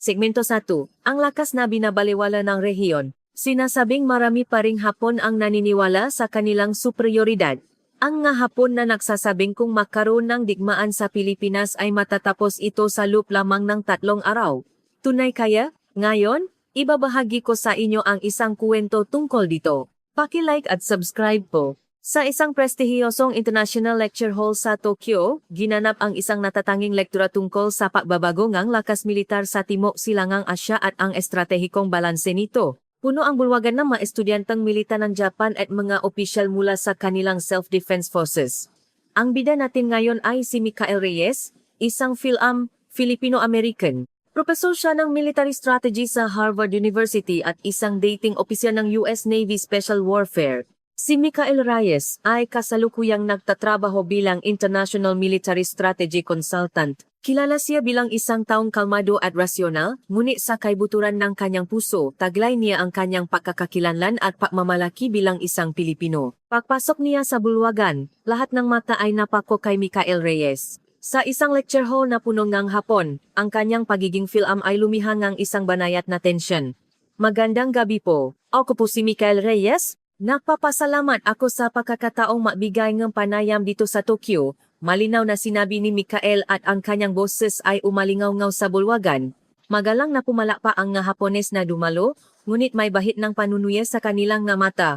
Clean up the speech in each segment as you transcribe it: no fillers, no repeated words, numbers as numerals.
Segmento 1. Ang lakas na binabaliwala ng rehiyon. Sinasabing marami pa ring Hapon ang naniniwala sa kanilang superioridad. Ang nga Hapon na nagsasabing kung magkaroon ng digmaan sa Pilipinas ay matatapos ito sa loop lamang ng 3 araw. Tunay kaya? Ngayon, ibabahagi ko sa inyo ang isang kwento tungkol dito. Paki-like at subscribe po. Sa isang prestihiyosong international lecture hall sa Tokyo, ginanap ang isang natatanging lektura tungkol sa pagbabago ng lakas militar sa Timog Silangang Asya at ang estratehikong balanse nito. Puno ang bulwagan ng mga estudyanteng militar ng Japan at mga opisyal mula sa kanilang self-defense forces. Ang bida natin ngayon ay si Micael Reyes, isang Filipino-American. Profesor siya ng military strategy sa Harvard University at isang dating opisyal ng US Navy Special Warfare. Si Micael Reyes ay kasalukuyang nagtatrabaho bilang International Military Strategy Consultant. Kilala siya bilang isang taong kalmado at rasyonal, ngunit sa kaibuturan ng kanyang puso, taglay niya ang kanyang pagkakakilanlan at pagmamalaki bilang isang Pilipino. Pagpasok niya sa bulwagan, lahat ng mata ay napako kay Micael Reyes. Sa isang lecture hall na puno ng Hapon, ang kanyang pagiging film ay lumihang ng isang banayat na tensyon. Magandang gabi po. Ako po si Micael Reyes. Nagpapasalamat ako sa pagkakataong magbigay ng panayam dito sa Tokyo. Malinaw na sinabi ni Micael at ang kanyang boses ay umalingaw-ngaw sa bulwagan. Magalang na pumala pa ang nga Hapones na dumalo, ngunit may bahit ng panunuya sa kanilang nga mata.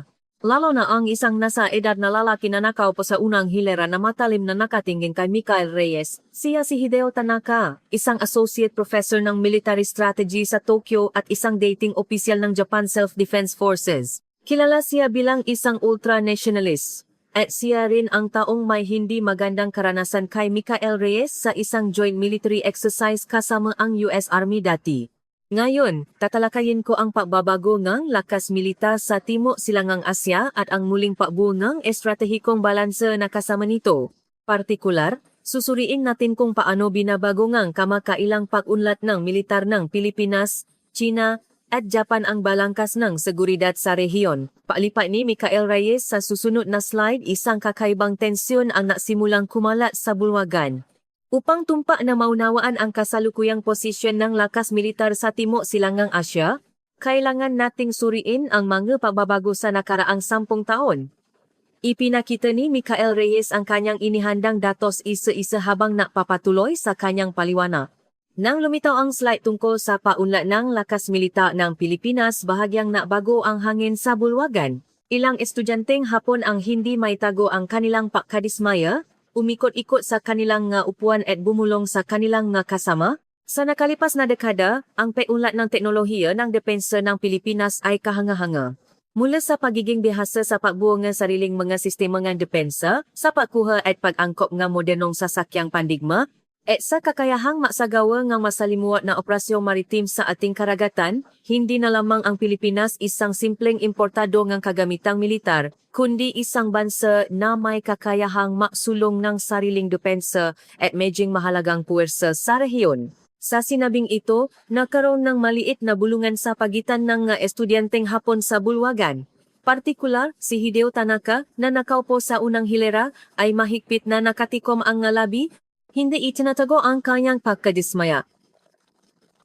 Lalo na ang isang nasa edad na lalaki na nakaupo sa unang hilera na matalim na nakatingin kay Micael Reyes. Siya si Hideo Tanaka, isang associate professor ng military strategy sa Tokyo at isang dating opisyal ng Japan Self-Defense Forces. Kilala siya bilang isang ultra-nationalist, at siya rin ang taong may hindi magandang karanasan kay Micael Reyes sa isang joint military exercise kasama ang US Army dati. Ngayon, tatalakayin ko ang pagbabago ng lakas militar sa Timog Silangang Asya at ang muling pagbuo ng estratehikong balanse na kasama nito. Partikular, susuriin natin kung paano binabago ng kamakailang pag-unlad ng militar ng Pilipinas, China, at Japan ang balangkas ng seguridad sa rehiyon. Paalipat ni Micael Reyes sa susunod na slide, isang kakaibang tensyon ang nasimulang kumalat sa bulwagan. Upang tumpa na maunawaan ang kasalukuyang posisyon ng lakas militar sa Timog Silangang Asya, kailangan nating suriin ang mga pagbabago sa nakaraang 10 taon. Ipinakita ni Micael Reyes ang kanyang inihandang datos isa-isa habang napapatuloy sa kanyang paliwanag. Nang lumitaw ang slide tungkol sa paunlad ng lakas militar ng Pilipinas, bahagyang nabago ang hangin sa bulwagan. Ilang estudyanteng Hapon ang hindi maitago ang kanilang pagkadismaya, umikot-ikot sa kanilang nga upuan at bumulong sa kanilang nga kasama. Sa nakalipas na dekada, ang paunlad ng teknolohiya ng depensa ng Pilipinas ay kahanga-hanga. Mula sa pagiging bihasa sa pagbuo ng sariling mga sistema ng depensa, sa pagkuha at pag-angkop ng modernong sasakyang pandigma, at sa kakayahang magsagawa ng masalimuot na operasyon maritim sa ating karagatan, hindi na lamang ang Pilipinas isang simpleng importado ng kagamitang militar, kundi isang bansa na may kakayahang maksulong ng sariling depensa at medjing mahalagang puwersa sa rehiyon. Sa sinabing ito, nagkaroon ng maliit na bulungan sa pagitan ng mga estudyanteng Hapon sa bulwagan. Partikular, si Hideo Tanaka, na nakaupo sa unang hilera, ay mahigpit na nakatikom ang labi. Hindi itinatago ang kanyang pagkadismaya.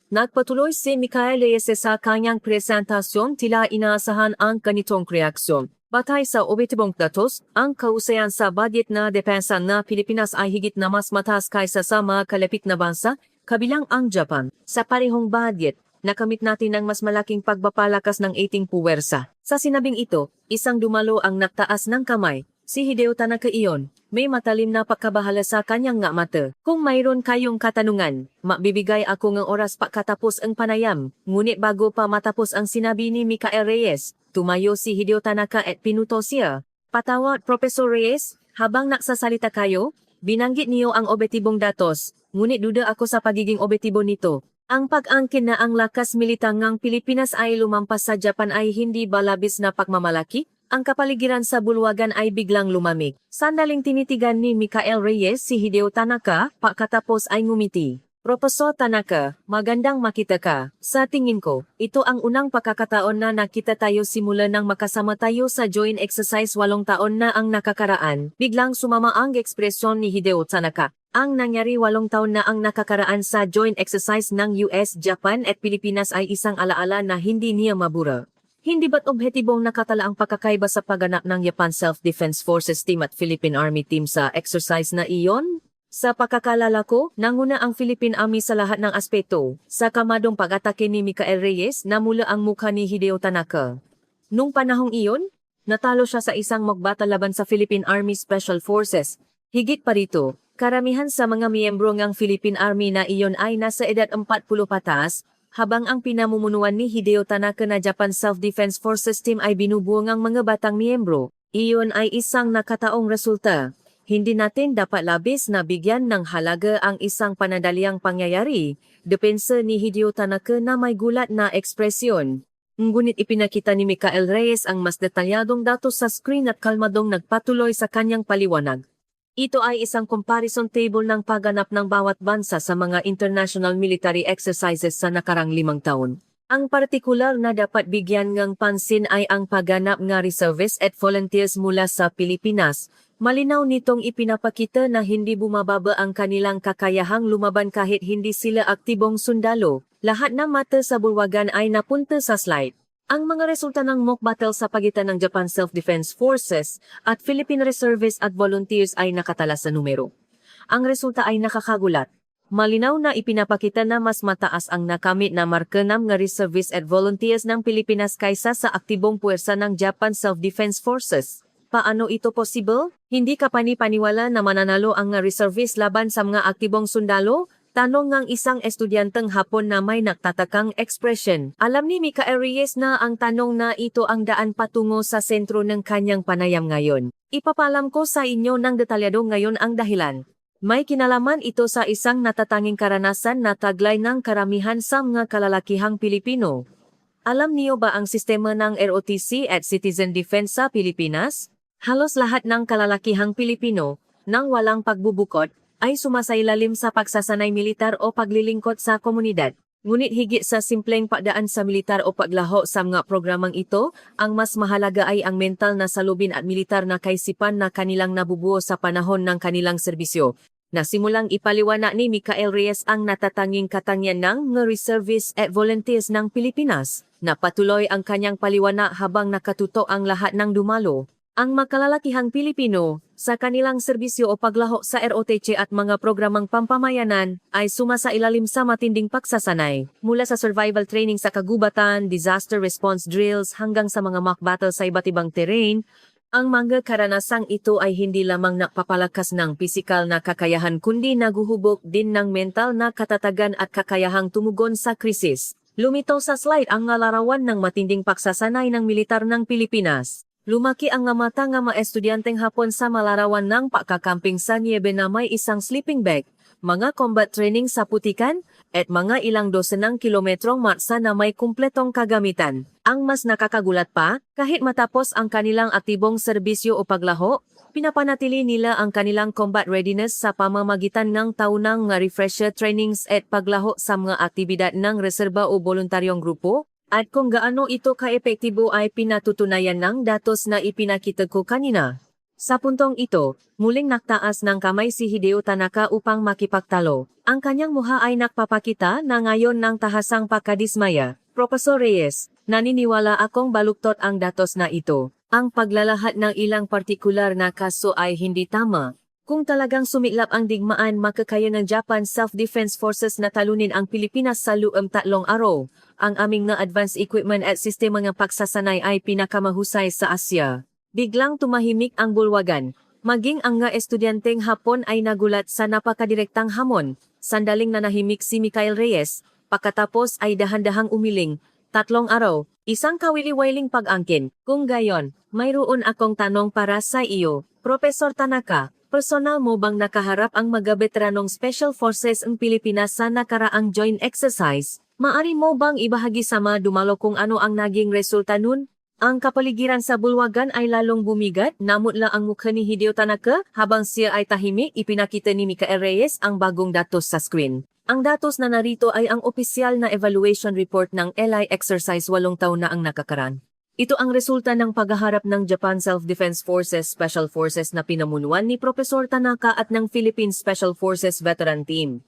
Nagpatuloy si Micael Reyes sa kanyang presentasyon, tila inaasahan ang ganitong reaksyon. Batay sa objektibong datos, ang kausayan sa budget na depensa na Pilipinas ay higit na mas mataas kaysa sa mga kalapit na bansa, kabilang ang Japan. Sa parehong budget, nakamit natin ang mas malaking pagbapalakas ng ating puwersa. Sa sinabing ito, isang dumalo ang nagtaas ng kamay. Si Hideo Tanaka iyon, may matalim na pagkabahala sa kanyang nga mata. Kung mayroon kayong katanungan, magbibigay ako ng oras pagkatapos ang panayam. Ngunit bago pa matapos ang sinabi ni Micael Reyes, tumayo si Hideo Tanaka at pinuto siya. Patawad, Professor Reyes, habang nagsasalita kayo, binanggit niyo ang objektibong datos, ngunit duda ako sa pagiging objektibo nito. Ang pag-angkin na ang lakas militar ng Pilipinas ay lumampas sa Japan ay hindi ba labis na pagmamalaki? Ang kapaligiran sa bulwagan ay biglang lumamig. Sandaling tinitigan ni Micael Reyes si Hideo Tanaka, pagkatapos ay ngumiti. Profesor Tanaka, magandang makita ka. Sa tingin ko, ito ang unang pagkakataon na nakita tayo simula nang makasama tayo sa joint exercise 8 taon na ang nakakaraan. Biglang sumama ang ekspresyon ni Hideo Tanaka. Ang nangyari 8 taon na ang nakakaraan sa joint exercise ng US, Japan at Pilipinas ay isang alaala na hindi niya mabura. Hindi ba't objetibong nakatala ang pagkakaiba sa pagganap ng Japan Self-Defense Forces Team at Philippine Army Team sa exercise na iyon? Sa pagkakalala ko, nanguna ang Philippine Army sa lahat ng aspeto. Sa kamadong pag-atake ni Micael Reyes, namula ang mukha ni Hideo Tanaka. Nung panahong iyon, natalo siya sa isang magbata laban sa Philippine Army Special Forces. Higit pa rito, karamihan sa mga miyembro ng Philippine Army na iyon ay nasa edad 40 pataas, habang ang pinamumunuan ni Hideo Tanaka na Japan Self-Defense Forces Team ay binubuo ng mga batang miyembro. Iyon ay isang nakataong resulta. Hindi natin dapat labis na bigyan ng halaga ang isang panandaliang pangyayari, depensa ni Hideo Tanaka na may gulat na ekspresyon. Ngunit ipinakita ni Micael Reyes ang mas detalyadong datos sa screen at kalmadong nagpatuloy sa kanyang paliwanag. Ito ay isang comparison table ng pagganap ng bawat bansa sa mga international military exercises sa nakarang 5 taon. Ang partikular na dapat bigyan ng pansin ay ang pagganap ng reservists at volunteers mula sa Pilipinas. Malinaw nitong ipinapakita na hindi bumababa ang kanilang kakayahang lumaban kahit hindi sila aktibong sundalo. Lahat ng mata sa bulwagan ay napunta sa slide. Ang mga resulta ng mock battle sa pagitan ng Japan Self-Defense Forces at Philippine Reservists at Volunteers ay nakatala sa numero. Ang resulta ay nakakagulat. Malinaw na ipinapakita na mas mataas ang nakamit na marka ng mga reservists at volunteers ng Pilipinas kaysa sa aktibong puwersa ng Japan Self-Defense Forces. Paano ito possible? Hindi ka panipaniwala na mananalo ang mga reservists laban sa mga aktibong sundalo? Tanong ng isang estudyanteng Hapon na may nagtatakang ekspresyon. Alam ni Micael Reyes na ang tanong na ito ang daan patungo sa sentro ng kanyang panayam ngayon. Ipapalam ko sa inyo ng detalyado ngayon ang dahilan. May kinalaman ito sa isang natatanging karanasan na taglay ng karamihan sa mga kalalakihang Pilipino. Alam niyo ba ang sistema ng ROTC at Citizen Defense sa Pilipinas? Halos lahat ng kalalakihang Pilipino, nang walang pagbubukod, ay sumasailalim sa pagsasanay militar o paglilingkod sa komunidad. Ngunit higit sa simpleng pagdaan sa militar o paglaho sa mga programang ito, ang mas mahalaga ay ang mental na salubin at militar na kaisipan na kanilang nabubuo sa panahon ng kanilang serbisyo. Nasimulang ipaliwanag ni Micael Reyes ang natatanging katangian ng mga reservists at volunteers ng Pilipinas. Napatuloy ang kanyang paliwanag habang nakatuto ang lahat ng dumalo. Ang makalalakihang Pilipino, sa kanilang serbisyo o paglaho sa ROTC at mga programang pampamayanan, ay sumasailalim sa matinding pagsasanay. Mula sa survival training sa kagubatan, disaster response drills hanggang sa mga mock battle sa iba't ibang terrain, ang mga karanasang ito ay hindi lamang napapalakas ng pisikal na kakayahan kundi naguhubog din ng mental na katatagan at kakayahang tumugon sa krisis. Lumitaw sa slide ang larawan ng matinding pagsasanay ng militar ng Pilipinas. Lumaki ang mata ng mga estudyanteng Hapon sa malarawan ng pagkakamping sa niebe na may isang sleeping bag, mga combat training sa putikan, at mga ilang dosenang kilometrong marsa na may kumpletong kagamitan. Ang mas nakakagulat pa, kahit matapos ang kanilang aktibong serbisyo o paglaho, pinapanatili nila ang kanilang combat readiness sa pamamagitan ng taunang refresher trainings at paglaho sa mga aktibidad ng reserba o voluntaryong grupo. At kung gaano ito kaepektibo ay pinatutunayan ng datos na ipinakita ko kanina. Sa puntong ito, muling naktaas ng kamay si Hideo Tanaka upang makipagtalo. Ang kanyang mukha ay nakpapakita na ngayon ng tahasang pagkadismaya. Professor Reyes, naniniwala akong baluktot ang datos na ito. Ang paglalahat ng ilang partikular na kaso ay hindi tama. Kung talagang sumiklap ang digmaan, makakaya ng Japan Self-Defense Forces na talunin ang Pilipinas sa loob 3 araw. Ang aming na advanced equipment at sistema ng pagsasanay ay pinakamahusay sa Asya. Biglang tumahimik ang bulwagan. Maging ang nga estudyanteng Hapon ay nagulat sa napakadirektang hamon. Sandaling nanahimik si Micael Reyes. Pagkatapos ay dahan-dahang umiling. 3 araw, isang kawili-wailing pag-angkin. Kung gayon, mayroon akong tanong para sa iyo, Professor Tanaka. Personal mo bang nakaharap ang mga veteranong Special Forces ng Pilipinas sa nakaraang joint exercise? Maari mo bang ibahagi sa mga dumalo kung ano ang naging resulta nun? Ang kapaligiran sa bulwagan ay lalong bumigat, namutla ang mukha ni Hideo Tanaka habang siya ay tahimik. Ipinakita ni Micael Reyes ang bagong datos sa screen. Ang datos na narito ay ang opisyal na evaluation report ng LI exercise 8 taon na ang nakakaraan. Ito ang resulta ng paghaharap ng Japan Self-Defense Forces Special Forces na pinamunuan ni Profesor Tanaka at ng Philippine Special Forces Veteran Team.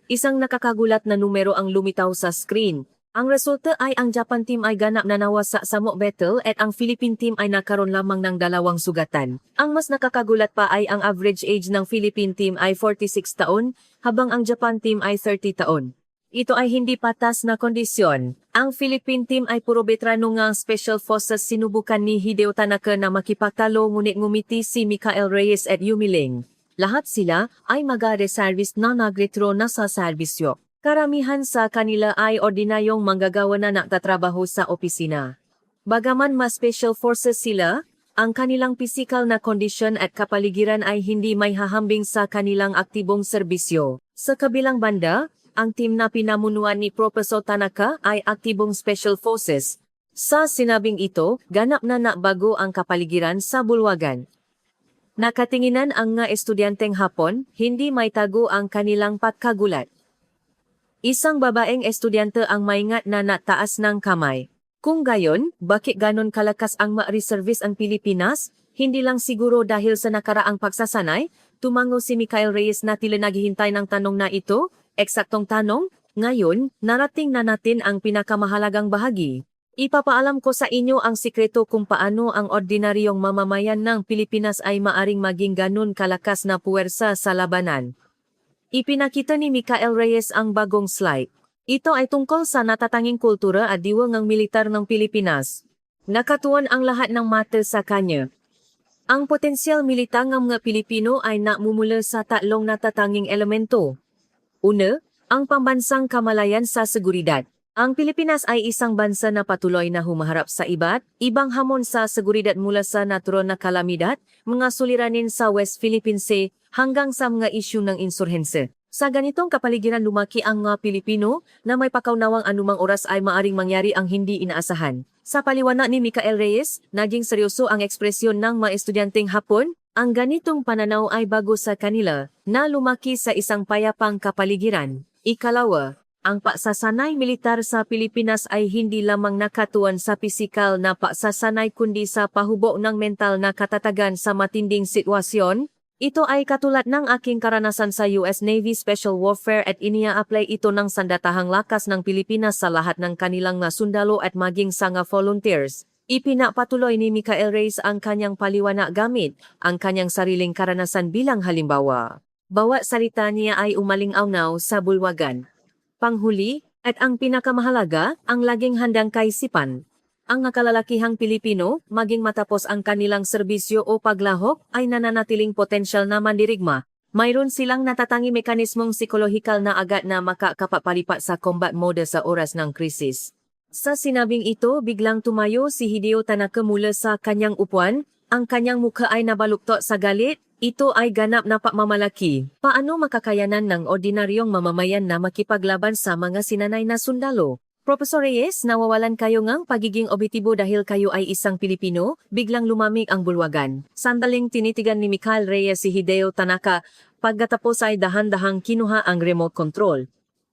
Isang nakakagulat na numero ang lumitaw sa screen. Ang resulta ay ang Japan team ay ganap na nawasa sa mock battle at ang Philippine team ay nakaroon lamang ng 2 sugatan. Ang mas nakakagulat pa ay ang average age ng Philippine team ay 46 taon, habang ang Japan team ay 30 taon. Ito ay hindi patas na kondisyon. Ang Philippine team ay puro veterano ng Special Forces. Sinubukan ni Hideo Tanaka na makipagtalo ngunit ngumiti si Michael Reyes at Yumiling. Lahat sila ay mga-reservist na nagretiro na sa serbisyo. Karamihan sa kanila ay ordinaryong manggagawa na nagtatrabaho sa opisina. Bagaman mas Special Forces sila, ang kanilang pisikal na kondisyon at kapaligiran ay hindi may hahambing sa kanilang aktibong serbisyo. Sa kabilang banda, ang team na pinamunuan ni Profesor Tanaka ay aktibong Special Forces. Sa sinabing ito, ganap na nabago ang kapaligiran sa bulwagan. Nakatinginan ang nga estudyanteng Hapon, hindi may tago ang kanilang pagkagulat. Isang babaeng estudyante ang maingat na nataas ng kamay. Kung gayon, bakit ganon kalakas ang ma-reservice ang Pilipinas? Hindi lang siguro dahil sa nakaraang pagsasanay? Tumango si Michael Reyes na tila naghihintay ng tanong na ito. Eksaktong tanong, ngayon, narating na natin ang pinakamahalagang bahagi. Ipapaalam ko sa inyo ang sikreto kung paano ang ordinaryong mamamayan ng Pilipinas ay maaring maging ganun kalakas na puwersa sa labanan. Ipinakita ni Michael Reyes ang bagong slide. Ito ay tungkol sa natatanging kultura at diwa ng militar ng Pilipinas. Nakatuon ang lahat ng mata sa kanya. Ang potensyal militar ng mga Pilipino ay namumula sa 3 natatanging elemento. Una, ang pambansang kamalayan sa seguridad. Ang Pilipinas ay isang bansa na patuloy na humaharap sa iba't ibang hamon sa seguridad mula sa natural na kalamidad, mga suliranin sa West Philippine Sea hanggang sa mga isyu ng insurhense. Sa ganitong kapaligiran lumaki ang mga Pilipino na may pakaunawang anumang oras ay maaring mangyari ang hindi inaasahan. Sa paliwanag ni Michael Reyes, naging seryoso ang ekspresyon ng mga estudyanteng Hapon. Ang ganitong pananaw ay bago sa kanila na lumaki sa isang payapang kapaligiran. Ikalawa, ang pagsasanay militar sa Pilipinas ay hindi lamang nakatuon sa pisikal na pagsasanay kundi sa pahubog ng mental na katatagan sa matinding sitwasyon. Ito ay katulad ng aking karanasan sa US Navy Special Warfare at inia-apply ito ng sandatahang lakas ng Pilipinas sa lahat ng kanilang mga sundalo at maging sa mga volunteers. Ipinapatuloy ni Michael Reyes ang kanyang paliwanag gamit ang kanyang sariling karanasan bilang halimbawa. Bawat salita niya ay umaling-awnaw sa bulwagan. Panghuli, at ang pinakamahalaga, ang laging handang kaisipan. Ang nakalalakihang Pilipino, maging matapos ang kanilang serbisyo o paglahok, ay nananatiling potensyal na mandirigma. Mayroon silang natatangi mekanismong psikolohikal na agad na makakapapalipat sa combat mode sa oras ng krisis. Sa sinabing ito, biglang tumayo si Hideo Tanaka mula sa kanyang upuan, ang kanyang mukha ay nabaluktot sa galit. Ito ay ganap na pagmamalaki. Paano makakayanan ng ordinaryong mamamayan na makipaglaban sa mga sinanay na sundalo? Profesor Reyes, nawawalan kayo ngang pagiging objektibo dahil kayo ay isang Pilipino? Biglang lumamig ang bulwagan. Sandaling tinitigan ni Michael Reyes si Hideo Tanaka, pagkatapos ay dahan-dahang kinuha ang remote control.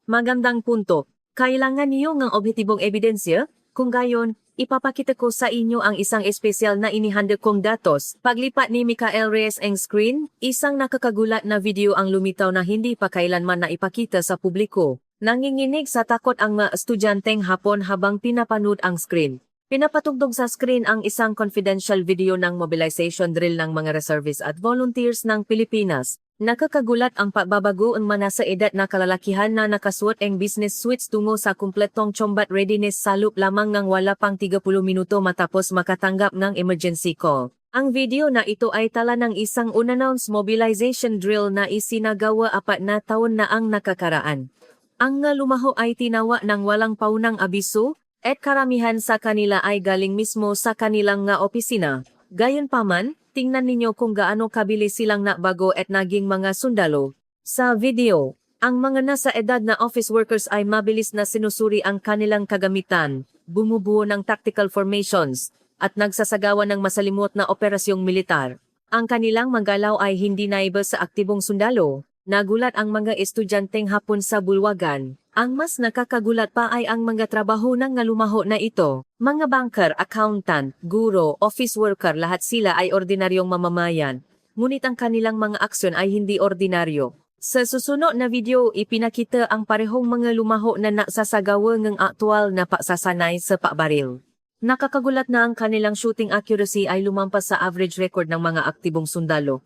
Magandang punto. Kailangan niyo ng objektibong ebidensya? Kung gayon, ipapakita ko sa inyo ang isang espesyal na inihanda kong datos. Paglipat ni Michael Reyes ang screen, isang nakakagulat na video ang lumitaw na hindi pa kailanman na ipakita sa publiko. Nanginginig sa takot ang mga estudyanteng Hapon habang pinapanood ang screen. Pinapatugtog sa screen ang isang confidential video ng mobilization drill ng mga reservists at volunteers ng Pilipinas. Nakakagulat ang pagbabago ang mga sa edad na kalalakihan na nakasuot ang business suits tungo sa kumpletong combat readiness sa loob lamang ng wala pang 30 minuto matapos makatanggap ng emergency call. Ang video na ito ay tala ng isang unannounced mobilization drill na isinagawa 4 na taon na ang nakakaraan. Ang nga lumaho ay tinawa ng walang paunang abiso, at karamihan sa kanila ay galing mismo sa kanilang nga opisina. Gayunpaman, tingnan ninyo kung gaano kabilis silang nabago at naging mga sundalo. Sa video, ang mga nasa edad na office workers ay mabilis na sinusuri ang kanilang kagamitan, bumubuo ng tactical formations, at nagsasagawa ng masalimot na operasyong militar. Ang kanilang manggalaw ay hindi naiba sa aktibong sundalo. Nagulat ang mga estudyanteng Hapon sa bulwagan. Ang mas nakakagulat pa ay ang mga trabaho ng ngalumaho na ito. Mga banker, accountant, guro, office worker, lahat sila ay ordinaryong mamamayan. Ngunit ang kanilang mga aksyon ay hindi ordinaryo. Sa susunod na video, ipinakita ang parehong mga lumaho na nagsasagawa ng aktual na paksasanay sa pakbaril. Nakakagulat na ang kanilang shooting accuracy ay lumampas sa average record ng mga aktibong sundalo.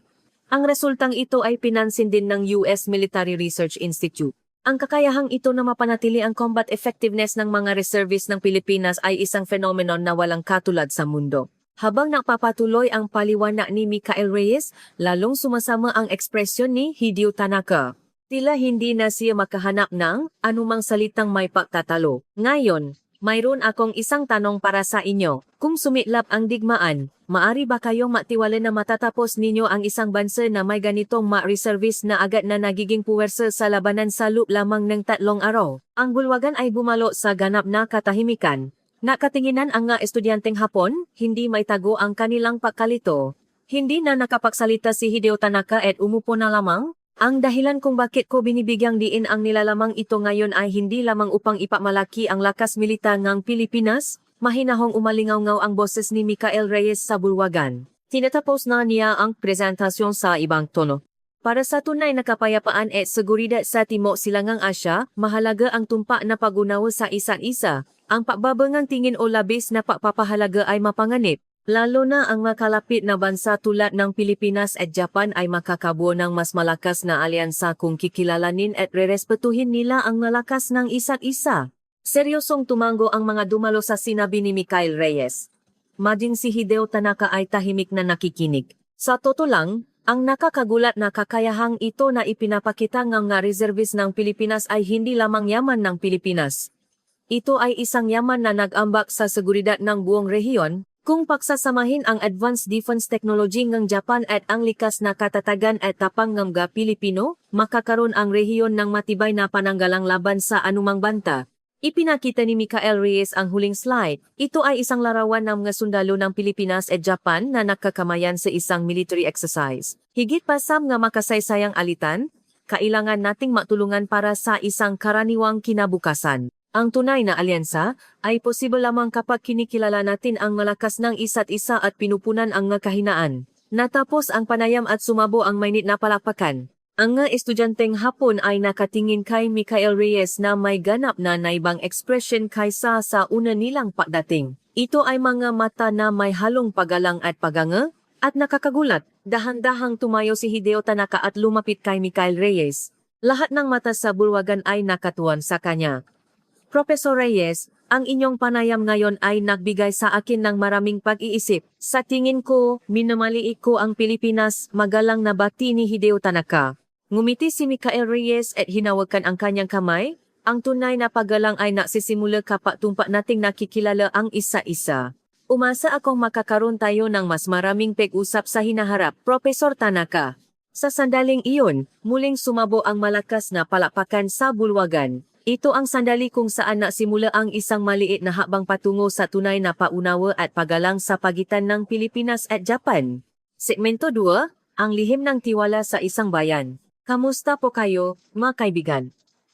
Ang resultang ito ay pinansin din ng US Military Research Institute. Ang kakayahang ito na mapanatili ang combat effectiveness ng mga reservists ng Pilipinas ay isang phenomenon na walang katulad sa mundo. Habang napapatuloy ang paliwanag ni Micael Reyes, lalong sumasama ang ekspresyon ni Hideo Tanaka. Tila hindi na siya makahanap ng anumang salitang may pagtatalo. Ngayon, mayroon akong isang tanong para sa inyo. Kung sumiklap ang digmaan, maari ba kayong matiwala na matatapos ninyo ang isang bansa na may ganitong ma-reservice na agad na nagiging puwersa sa labanan sa loob lamang ng 3 araw? Ang bulwagan ay bumalo sa ganap na katahimikan. Nakatinginan ang nga estudyanteng Hapon, hindi may tago ang kanilang pagkalito. Hindi na nakapagsalita si Hideo Tanaka at umupo na lamang. Ang dahilan kung bakit ko binibigyang diin ang nilalamang ito ngayon ay hindi lamang upang ipamalaki ang lakas militar ng Pilipinas, mahinahong umalingaw-ngaw ang boses ni Micael Reyes sa bulwagan. Tinatapos na niya ang presentasyon sa ibang tono. Para sa tunay na kapayapaan at seguridad sa Timog Silangang Asya, mahalaga ang tumpak na pag-unawa sa isa't isa. Ang pagbabangang tingin o labis na pagpapahalaga ay mapanganib. Lalo na ang makalapit na bansa tulad ng Pilipinas at Japan ay makakabuo ng mas malakas na alyansa kung kikilalanin at rerespetuhin nila ang malakas ng isa't isa. Seryosong tumango ang mga dumalo sa sinabi ni Micael Reyes. Maging si Hideo Tanaka ay tahimik na nakikinig. Sa totoo lang, ang nakakagulat na kakayahang ito na ipinapakita ng mga reservist ng Pilipinas ay hindi lamang yaman ng Pilipinas. Ito ay isang yaman na nag-ambak sa seguridad ng buong rehiyon. Kung pagsasamahin ang advanced defense technology ng Japan at ang likas na katatagan at tapang ng mga Pilipino, makakaroon ang rehiyon ng matibay na pananggalang laban sa anumang banta. Ipinakita ni Micael Reyes ang huling slide. Ito ay isang larawan ng mga sundalo ng Pilipinas at Japan na nakakamayan sa isang military exercise. Higit pa sa mga makasaysayang alitan, kailangan nating matulungan para sa isang karaniwang kinabukasan. Ang tunay na alyansa ay posible lamang kapag kinikilala natin ang malakas ng isa't isa at pinupunan ang kahinaan. Natapos ang panayam at sumabo ang mainit na palakpakan. Ang nga estudyanteng Hapon ay nakatingin kay Micael Reyes na may ganap na naibang ekspresyon kaysa sa una nilang pagdating. Ito ay mga mata na may halong pagalang at paganga at nakakagulat. Dahan-dahang tumayo si Hideo Tanaka at lumapit kay Micael Reyes. Lahat ng mata sa bulwagan ay nakatuon sa kanya. Professor Reyes, ang inyong panayam ngayon ay nagbigay sa akin ng maraming pag-iisip. Sa tingin ko, minamaliit ko ang Pilipinas, magalang na bati ni Hideo Tanaka. Ngumiti si Micael Reyes at hinawakan ang kanyang kamay. Ang tunay na paggalang ay nagsisimula kapag tumpak nating nakikilala ang isa-isa. Umasa akong makakaroon tayo ng mas maraming pag-usap sa hinaharap, Professor Tanaka. Sa sandaling iyon, muling sumabo ang malakas na palakpakan sa bulwagan. Ito ang sandali kung saan nasimula ang isang maliit na habang patungo sa tunay na paunawa at paggalang sa pagitan ng Pilipinas at Japan. Segmento 2, ang lihim ng tiwala sa isang bayan. Kamusta po kayo, mga kaibigan?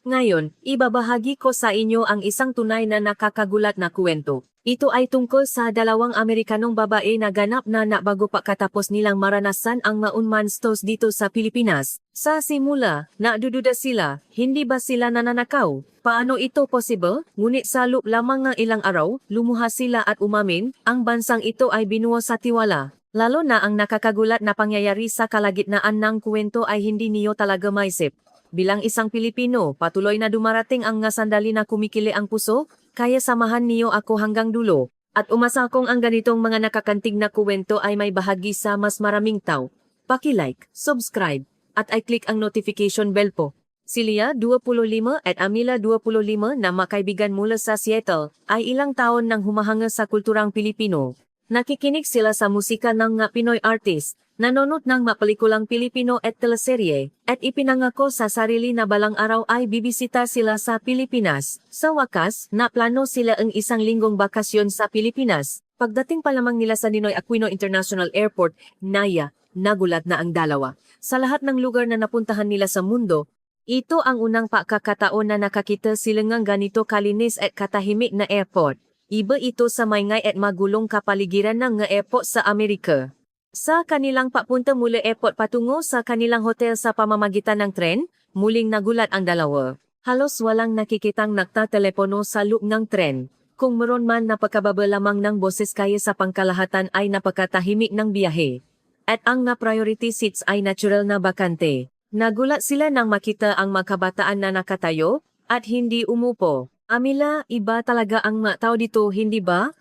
Ngayon, ibabahagi ko sa inyo ang isang tunay na nakakagulat na kwento. Ito ay tungkol sa dalawang Amerikanong babae na ganap na bago pa katapos nilang maranasan ang maunmanstos dito sa Pilipinas. Sa simula, nadududa sila, hindi ba sila nananakaw? Paano ito possible? Ngunit sa loob lamang ng ilang araw, lumuha sila at umamin, ang bansang ito ay binuo sa tiwala. Lalo na ang nakakagulat na pangyayari sa kalagitnaan ng kwento ay hindi niyo talaga maisip. Bilang isang Pilipino, patuloy na dumarating ang nga sandali na kumikili ang puso, kaya samahan niyo ako hanggang dulo. At umasa kong ang ganitong mga nakakantig na kwento ay may bahagi sa mas maraming tao. Paki-like, subscribe, at i-click ang notification bell po. Si Lia, 25 at Amila, 25 na makaibigan mula sa Seattle, ay ilang taon nang humahanga sa kulturang Pilipino. Nakikinig sila sa musika ng nga Pinoy artist, nanonood ng mapelikulang Pilipino at teleserye, at ipinangako sa sarili na balang araw ay bibisita sila sa Pilipinas. Sa wakas, naplano sila ang isang linggong bakasyon sa Pilipinas. Pagdating pa lamang nila sa Ninoy Aquino International Airport, Naya, nagulat na ang dalawa. Sa lahat ng lugar na napuntahan nila sa mundo, ito ang unang pagkakataon na nakakita sila ng ganito kalinis at katahimik na airport. Iba ito sa maingay at magulong kapaligiran ng nga airport sa Amerika. Sa kanilang papunta mula airport patungo sa kanilang hotel sa pamamagitan ng tren, muling nagulat ang dalawa. Halos walang nakikitang nagtatelepono sa loob ng tren. Kung meron man napakababa lamang ng boses kaya sa pangkalahatan ay napakatahimik ng biyahe. At ang na-priority seats ay natural na bakante. Nagulat sila nang makita ang makabataan na nakatayo at hindi umupo. Amila, iba talaga ang mga tao dito, hindi ba?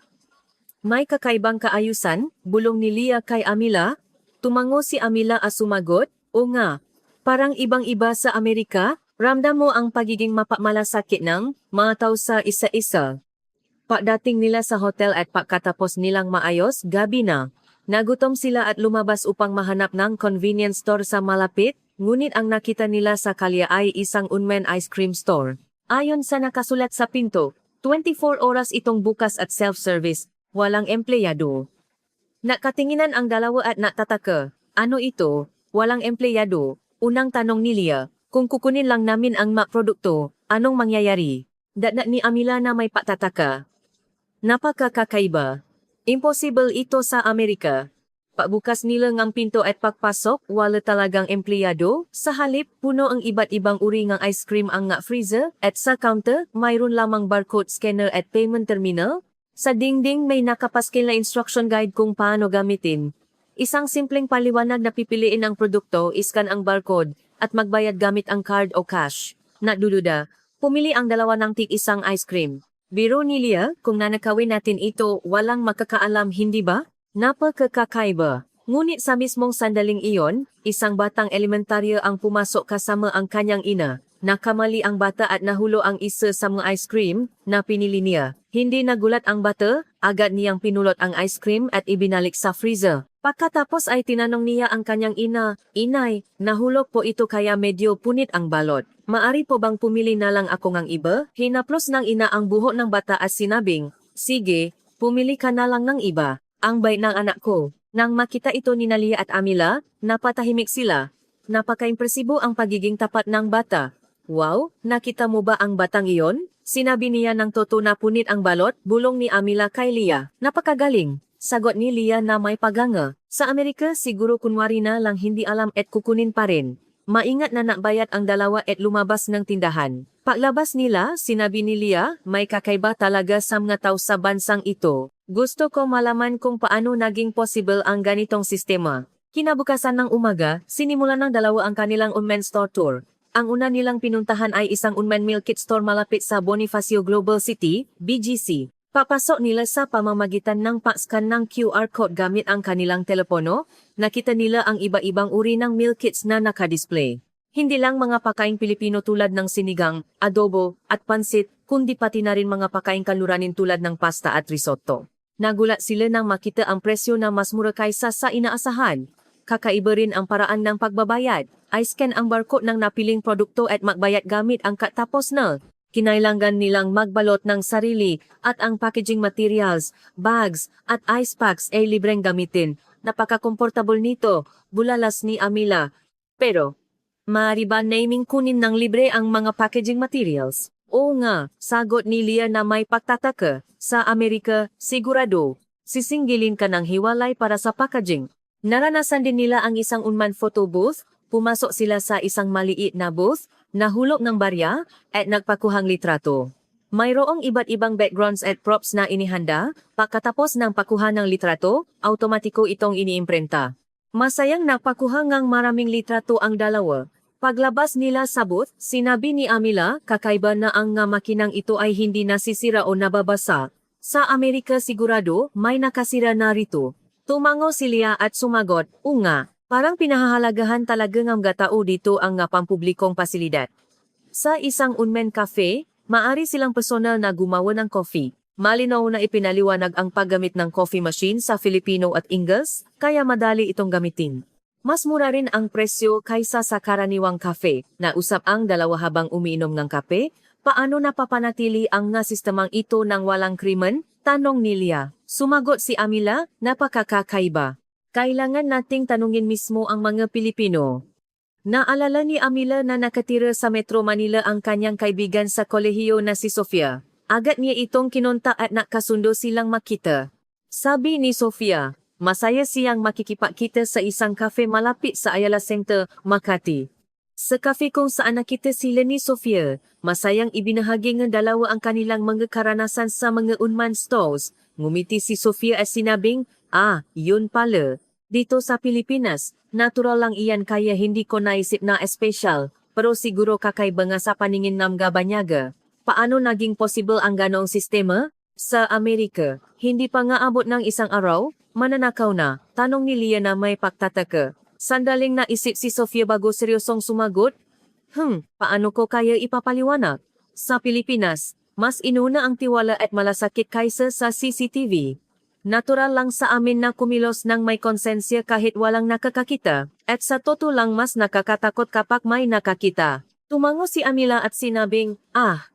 May kakaibang kaayusan, bulong ni Leah kay Amila. Tumango si Amila at sumagot, o nga, parang ibang-iba sa Amerika, ramdam mo ang pagiging mapamalasakit ng mga tao sa isa-isa. Pagdating nila sa hotel at pagkatapos nilang maayos, gabi na. Nagutom sila at lumabas upang mahanap ng convenience store sa malapit, ngunit ang nakita nila sa kalye ay isang unman ice cream store. Ayon sa nakasulat sa pinto, 24 oras itong bukas at self-service, walang empleyado. Nakatinginan ang dalawa at natataka. Ano ito? Walang empleyado. Unang tanong ni Leah, kung kukunin lang namin ang produkto, anong mangyayari? Datna ni Amila na may patataka. Napakakakaiba. Impossible ito sa Amerika. Pagbukas nila ng pinto at pagpasok, wala talagang empleyado. Sa halip, puno ang iba't ibang uri ng ice cream ang nga freezer, at sa counter, mayroon lamang barcode scanner at payment terminal. Sa dingding may nakapaskil na instruction guide kung paano gamitin. Isang simpleng paliwanag na pipiliin ang produkto, iskan ang barcode, at magbayad gamit ang card o cash. Nadududa, pumili ang dalawa ng tig-isang ice cream. Biro ni Leah, kung nanakawin natin ito, walang makakaalam, hindi ba? Napakakaiba. Ngunit sa mismong sandaling iyon, isang batang elementarya ang pumasok kasama ang kanyang ina. Nakamali ang bata at nahulo ang isa sa mga ice cream na pinili niya. Hindi nagulat ang bata, agad niyang pinulot ang ice cream at ibinalik sa freezer. Pagkatapos ay tinanong niya ang kanyang ina, "Inay, nahulog po ito kaya medyo punit ang balot. Maari po bang pumili na lang ako ng iba?" Hinaplos ng ina ang buhok ng bata at sinabing, "Sige, pumili ka na lang ng iba. Ang bait ng anak ko." Nang makita ito ni Leah at Amila, napatahimik sila. Napaka-impresibo ang pagiging tapat ng bata. "Wow, nakita mo ba ang batang iyon?" Sinabi niya ng toto na punit ang balot, bulong ni Amila kay Leah. "Napakagaling." Sagot ni Leah na may paganga. Sa Amerika siguro kunwari na lang hindi alam at kukunin pa rin. Maingat na nakbayat ang dalawa at lumabas ng tindahan. Paglabas nila, sinabi ni Leah, may kakaiba talaga sa mga tao sa bansang ito. Gusto ko malaman kung paano naging possible ang ganitong sistema. Kinabukasan ng umaga, sinimulan ng dalawa ang kanilang unman store tour. Ang una nilang pinuntahan ay isang unman meal kit store malapit sa Bonifacio Global City, BGC. Papasok nila sa pamamagitan ng pagscan ng QR code gamit ang kanilang telepono, nakita nila ang iba-ibang uri ng meal kits na nakadisplay. Hindi lang mga pakaing Pilipino tulad ng sinigang, adobo, at pansit, kundi pati na rin mga pakaing kanluranin tulad ng pasta at risotto. Nagulat sila nang makita ang presyo na mas mura kaysa sa inaasahan. Kakaiba rin ang paraan ng pagbabayad. I-scan ang barcode ng napiling produkto at magbayad gamit ang katapos na. Kinailangan nilang magbalot ng sarili at ang packaging materials, bags, at ice packs ay libreng gamitin. Napaka-komportable nito, bulalas ni Amila. Pero, maaari ba naming kunin ng libre ang mga packaging materials? Oo nga, sagot ni Leah na may pagtataka. Sa Amerika, sigurado, sisinggilin ka ng hiwalay para sa packaging. Naranasan din nila ang isang unman photo booth. Pumasok sila sa isang maliit na booth, nahulog ng barya, at nagpakuhang litrato. Mayroong iba't ibang backgrounds at props na inihanda. Pagkatapos ng pakuha ng litrato, automatiko itong iniimprenta. Masayang napakuha ngang maraming litrato ang dalawa. Paglabas nila sa booth, sinabi ni Amila, kakaiba na ang nga makinang ito ay hindi nasisira o nababasa. Sa Amerika sigurado, may nakasira na rito. Tumango si Leah at sumagot, "Nga. Parang pinahahalagahan talaga ng mga tao dito ang nga pampublikong pasilidad." Sa isang unman cafe, maari silang personal na gumawa ng coffee. Malinaw na ipinaliwanag ang paggamit ng coffee machine sa Filipino at Ingles, kaya madali itong gamitin. Mas mura rin ang presyo kaysa sa karaniwang cafe. Nausap ang dalawa habang umiinom ng kape. Paano napapanatili ang nga sistemang ito ng walang krimen? Tanong ni Leah. Sumagot si Amila, napakakakaiba. Kailangan nating tanungin mismo ang mga Pilipino. Naalala ni Amila na nakatira sa Metro Manila ang kanyang kaibigan sa kolehiyo na si Sofia. Agad niya itong kinonta at nakasundo silang makita. Sabi ni Sofia, masaya siyang makikipagkita sa isang kafe malapit sa Ayala Center, Makati. Sa kafe kung saan nakita sila ni Sofia, masayang ibinahagi ng dalawa ang kanilang mga karanasan sa mga unman stalls. Ngumiti si Sofia at sinabing, yun pala. Dito sa Pilipinas, natural lang iyan kaya hindi ko naisip na espesyal, pero siguro kakaiba nga sa paningin ng Gabanyaga. Paano naging possible ang ganoong sistema? Sa Amerika, hindi pa nga abot ng isang araw, mananakaw na, tanong ni Lia na may pagtataka. Sandaling naisip si Sofia bago seryosong sumagot, paano ko kaya ipapaliwanag? Sa Pilipinas, mas inuna ang tiwala at malasakit kaysa sa CCTV. Natural lang sa amin na kumilos ng may konsensya kahit walang nakakakita, at sa totoo lang mas nakakatakot kapag may nakakita. Tumango si Amila at sinabing,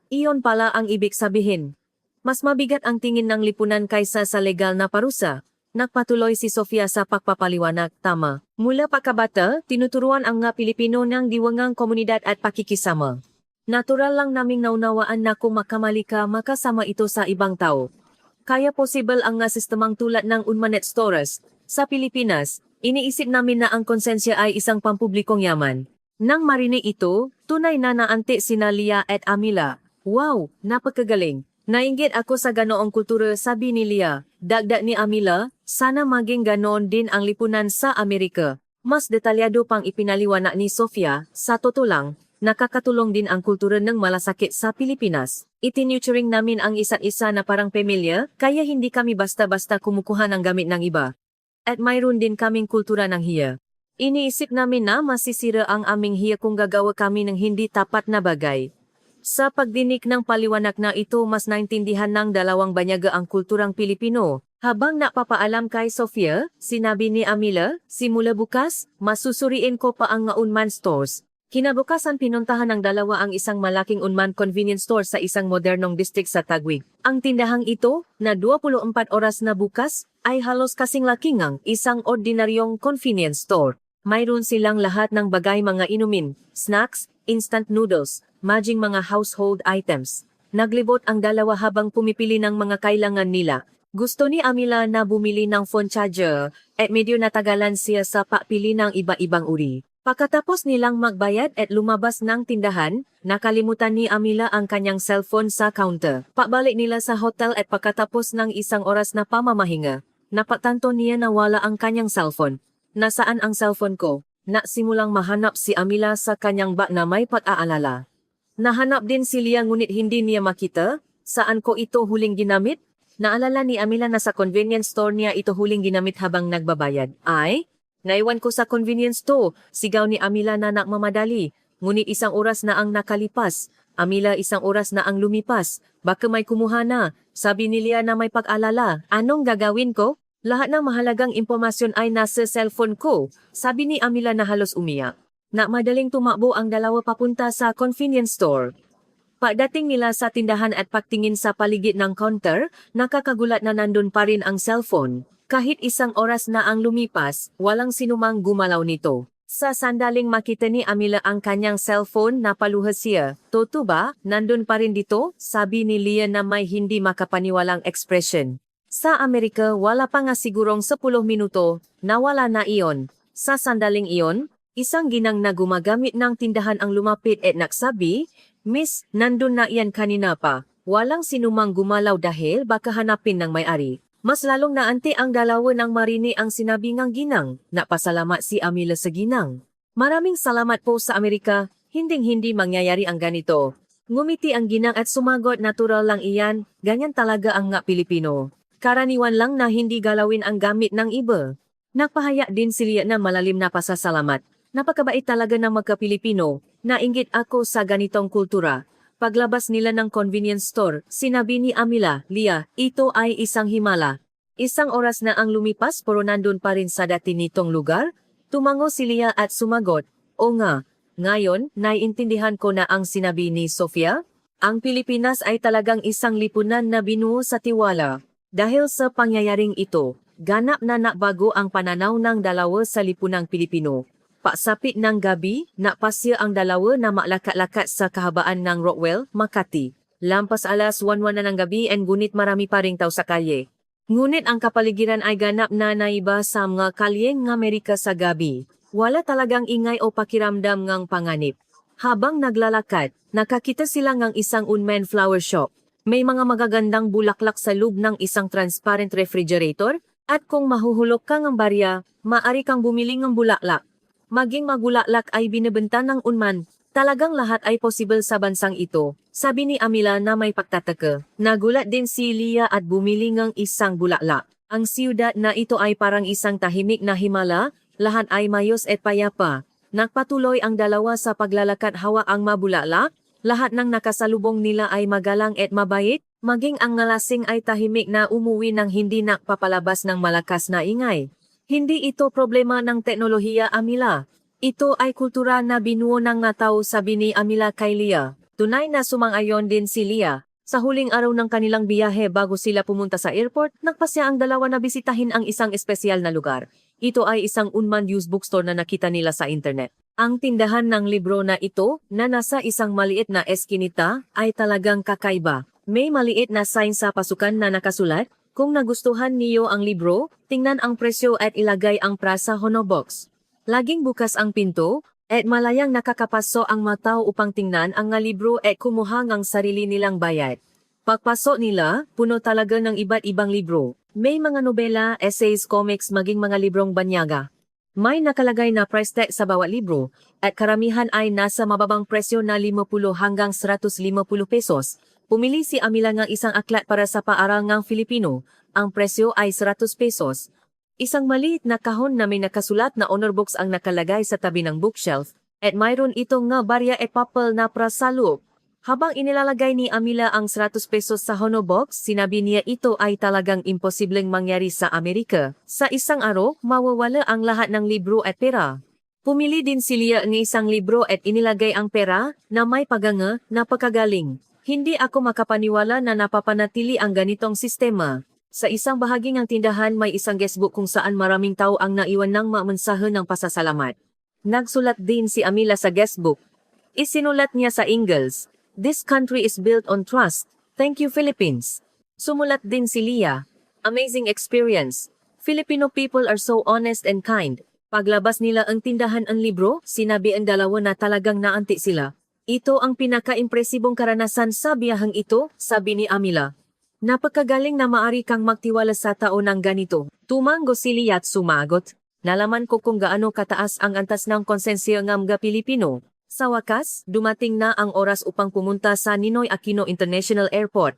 iyon pala ang ibig sabihin. Mas mabigat ang tingin ng lipunan kaysa sa legal na parusa. Nagpatuloy si Sofia sa pagpapaliwanag, tama. Mula pagkabata, tinuturuan ang mga Pilipino ng diwangang komunidad at pakikisama. Natural lang naming naunawaan na kung makamali ka, makasama ito sa ibang tao. Kaya possible ang nga sistemang tulad ng Unmanet Stores. Sa Pilipinas, iniisip namin na ang konsensya ay isang pampublikong yaman. Nang marinig ito, tunay na naante sina Lia at Amila. Wow, napakagaling. Nainggit ako sa ganoong kultura, sabi ni Lia. Dagdag ni Amila, sana maging ganoon din ang lipunan sa Amerika. Mas detalyado pang ipinaliwanag ni Sofia, sa totoo lang, nakakatulong din ang kultura ng malasakit sa Pilipinas. Itinuturing namin ang isa't isa na parang pamilya, kaya hindi kami basta-basta kumukuha ng gamit ng iba. At mayroon din kaming kultura ng hiya. Iniisip namin na masisira ang aming hiya kung gagawa kami ng hindi tapat na bagay. Sa pagdinig ng paliwanag na ito, mas naintindihan ng dalawang banyaga ang kulturang Pilipino. Habang napapaalam kay Sofia, sinabi ni Amila, simula bukas, masusuriin ko pa ang unman stores. Kinabukasan pinuntahan ng dalawa ang isang malaking unman convenience store sa isang modernong district sa Taguig. Ang tindahang ito, na 24 oras na bukas, ay halos kasing laki ngang isang ordinaryong convenience store. Mayroon silang lahat ng bagay, mga inumin, snacks, instant noodles, maging mga household items. Naglibot ang dalawa habang pumipili ng mga kailangan nila. Gusto ni Amila na bumili ng phone charger at medyo natagalan siya sa pagpili ng iba-ibang uri. Pagkatapos nilang magbayad at lumabas ng tindahan, nakalimutan ni Amila ang kanyang cellphone sa counter. Pabalik nila sa hotel at pagkatapos ng isang oras na pamamahinga, napatanto niya na wala ang kanyang cellphone. Nasaan ang cellphone ko? Simulang mahanap si Amila sa kanyang bag na may pag-aalala. Nahanap din si Lia ngunit hindi niya makita. Saan ko ito huling ginamit? Naalala ni Amila na sa convenience store niya ito huling ginamit habang nagbabayad. Naiwan ko sa convenience store, sigaw ni Amila na nakmamadali. Ngunit isang oras na ang nakalipas. Amila, isang oras na ang lumipas. Baka may kumuha na. Sabi ni Lia na may pag-alala. Anong gagawin ko? Lahat ng mahalagang impormasyon ay nasa cellphone ko. Sabi ni Amila na halos umiyak. Madaling tumakbo ang dalawa papunta sa convenience store. Pagdating nila sa tindahan at pagtingin sa paligid ng counter, nakakagulat na nandun pa rin ang cellphone. Kahit isang oras na ang lumipas, walang sinumang gumalaw nito. Sa sandaling makita ni Amila ang kanyang cellphone, napaluha siya. Totoo ba? Nandun pa rin dito? Sabi ni Lia na may hindi makapaniwalang expression. Sa Amerika, wala pa nga sigurong 10 minuto, nawala na iyon. Sa sandaling iyon, isang ginang na gumagamit ng tindahan ang lumapit at nagsabi, Miss, nandun na iyan kanina pa. Walang sinumang gumalaw dahil baka hanapin ng may-ari. Mas lalong naante ang dalawa nang marinig ang sinabi ng ginang. Napasalamat si Amila sa ginang. Maraming salamat po sa Amerika, hinding-hindi mangyayari ang ganito. Ngumiti ang ginang at sumagot, natural lang iyan, ganyan talaga ang nga Pilipino. Karaniwan lang na hindi galawin ang gamit ng iba. Nagpahaya din si Lia na malalim na pasasalamat. Napakabait talaga ng magka-Pilipino. Nainggit ako sa ganitong kultura. Paglabas nila ng convenience store, sinabi ni Amila, Lia, ito ay isang himala. Isang oras na ang lumipas pero nandun pa rin sa dati nitong lugar? Tumango si Lia at sumagot, o nga, ngayon, naiintindihan ko na ang sinabi ni Sofia. Ang Pilipinas ay talagang isang lipunan na binuo sa tiwala. Dahil sa pangyayaring ito, ganap na nakbago ang pananaw ng dalawa sa lipunang Pilipino. Pagsapit ng gabi, napasya ang dalawa na maklakat-lakat sa kahabaan ng Rockwell, Makati. Lampas alas 1:01 na ng gabi and ngunit marami pa ring tao sa kalye. Ngunit ang kapaligiran ay ganap na naiba sa mga kalye ng Amerika sa gabi. Wala talagang ingay o pakiramdam ngang panganib. Habang naglalakad, nakakita sila ng isang unmanned flower shop. May mga magagandang bulaklak sa loob ng isang transparent refrigerator, at kung mahuhulog ka ng barya, maari kang bumili ng bulaklak. Maging magulaklak ay binibenta ng unman. Talagang lahat ay possible sa bansang ito, sabi ni Amila na may pagtataka. Nagulat din si Leah at bumili ng isang bulaklak. Ang siyudad na ito ay parang isang tahimik na himala, lahat ay mayos at payapa. Nagpatuloy ang dalawa sa paglalakad hawa ang mabulaklak. Lahat ng nakasalubong nila ay magalang at mabait, maging ang ngalasing ay tahimik na umuwi ng hindi nakpapalabas ng malakas na ingay. Hindi ito problema ng teknolohiya, Amila. Ito ay kultura na binuo ng mga tao, sabi ni Amila kay Leah. Tunay na sumang-ayon din si Leah. Sa huling araw ng kanilang biyahe bago sila pumunta sa airport, nagpasya ang dalawa na bisitahin ang isang espesyal na lugar. Ito ay isang unmanned used bookstore na nakita nila sa internet. Ang tindahan ng libro na ito, na nasa isang maliit na eskinita, ay talagang kakaiba. May maliit na sign sa pasukan na nakasulat, kung nagustuhan niyo ang libro, tingnan ang presyo at ilagay ang prasa Hono Box. Laging bukas ang pinto, at malayang nakakapaso ang mga tao upang tingnan ang nga libro at kumuha ng sarili nilang bayad. Pagpasok nila, puno talaga ng iba't ibang libro. May mga nobela, essays, comics, maging mga librong banyaga. May nakalagay na price tag sa bawat libro, at karamihan ay nasa mababang presyo na 50 hanggang 150 pesos. Pumili si Amila ng isang aklat para sa paaralang Filipino. Ang presyo ay 100 pesos. Isang maliit na kahon na may nakasulat na honor books ang nakalagay sa tabi ng bookshelf, at mayroon itong nga barya at papel na prasa sa loob. Habang inilalagay ni Amila ang 100 pesos sa Hono Box, sinabi niya ito ay talagang imposibleng mangyari sa Amerika. Sa isang araw, mawawala ang lahat ng libro at pera. Pumili din si Leah ng isang libro at inilagay ang pera na may paganga na pagkagaling. Hindi ako makapaniwala na napapanatili ang ganitong sistema. Sa isang bahagi ng tindahan may isang guestbook kung saan maraming tao ang naiwan ng mga mensahe ng pasasalamat. Nagsulat din si Amila sa guestbook. Isinulat niya sa Ingles, "This country is built on trust. Thank you, Philippines." Sumulat din si Leah, "Amazing experience. Filipino people are so honest and kind." Paglabas nila ang tindahan ang libro, sinabi ang dalawa na talagang naanti sila. Ito ang pinaka-impresibong karanasan sa biyahang ito, sabi ni Amila. Napakagaling na maari kang magtiwala sa tao ng ganito. Tumanggo si Leah at sumagot, "Nalaman ko kung gaano kataas ang antas ng konsensya ng mga Pilipino." Sa wakas, dumating na ang oras upang pumunta sa Ninoy Aquino International Airport.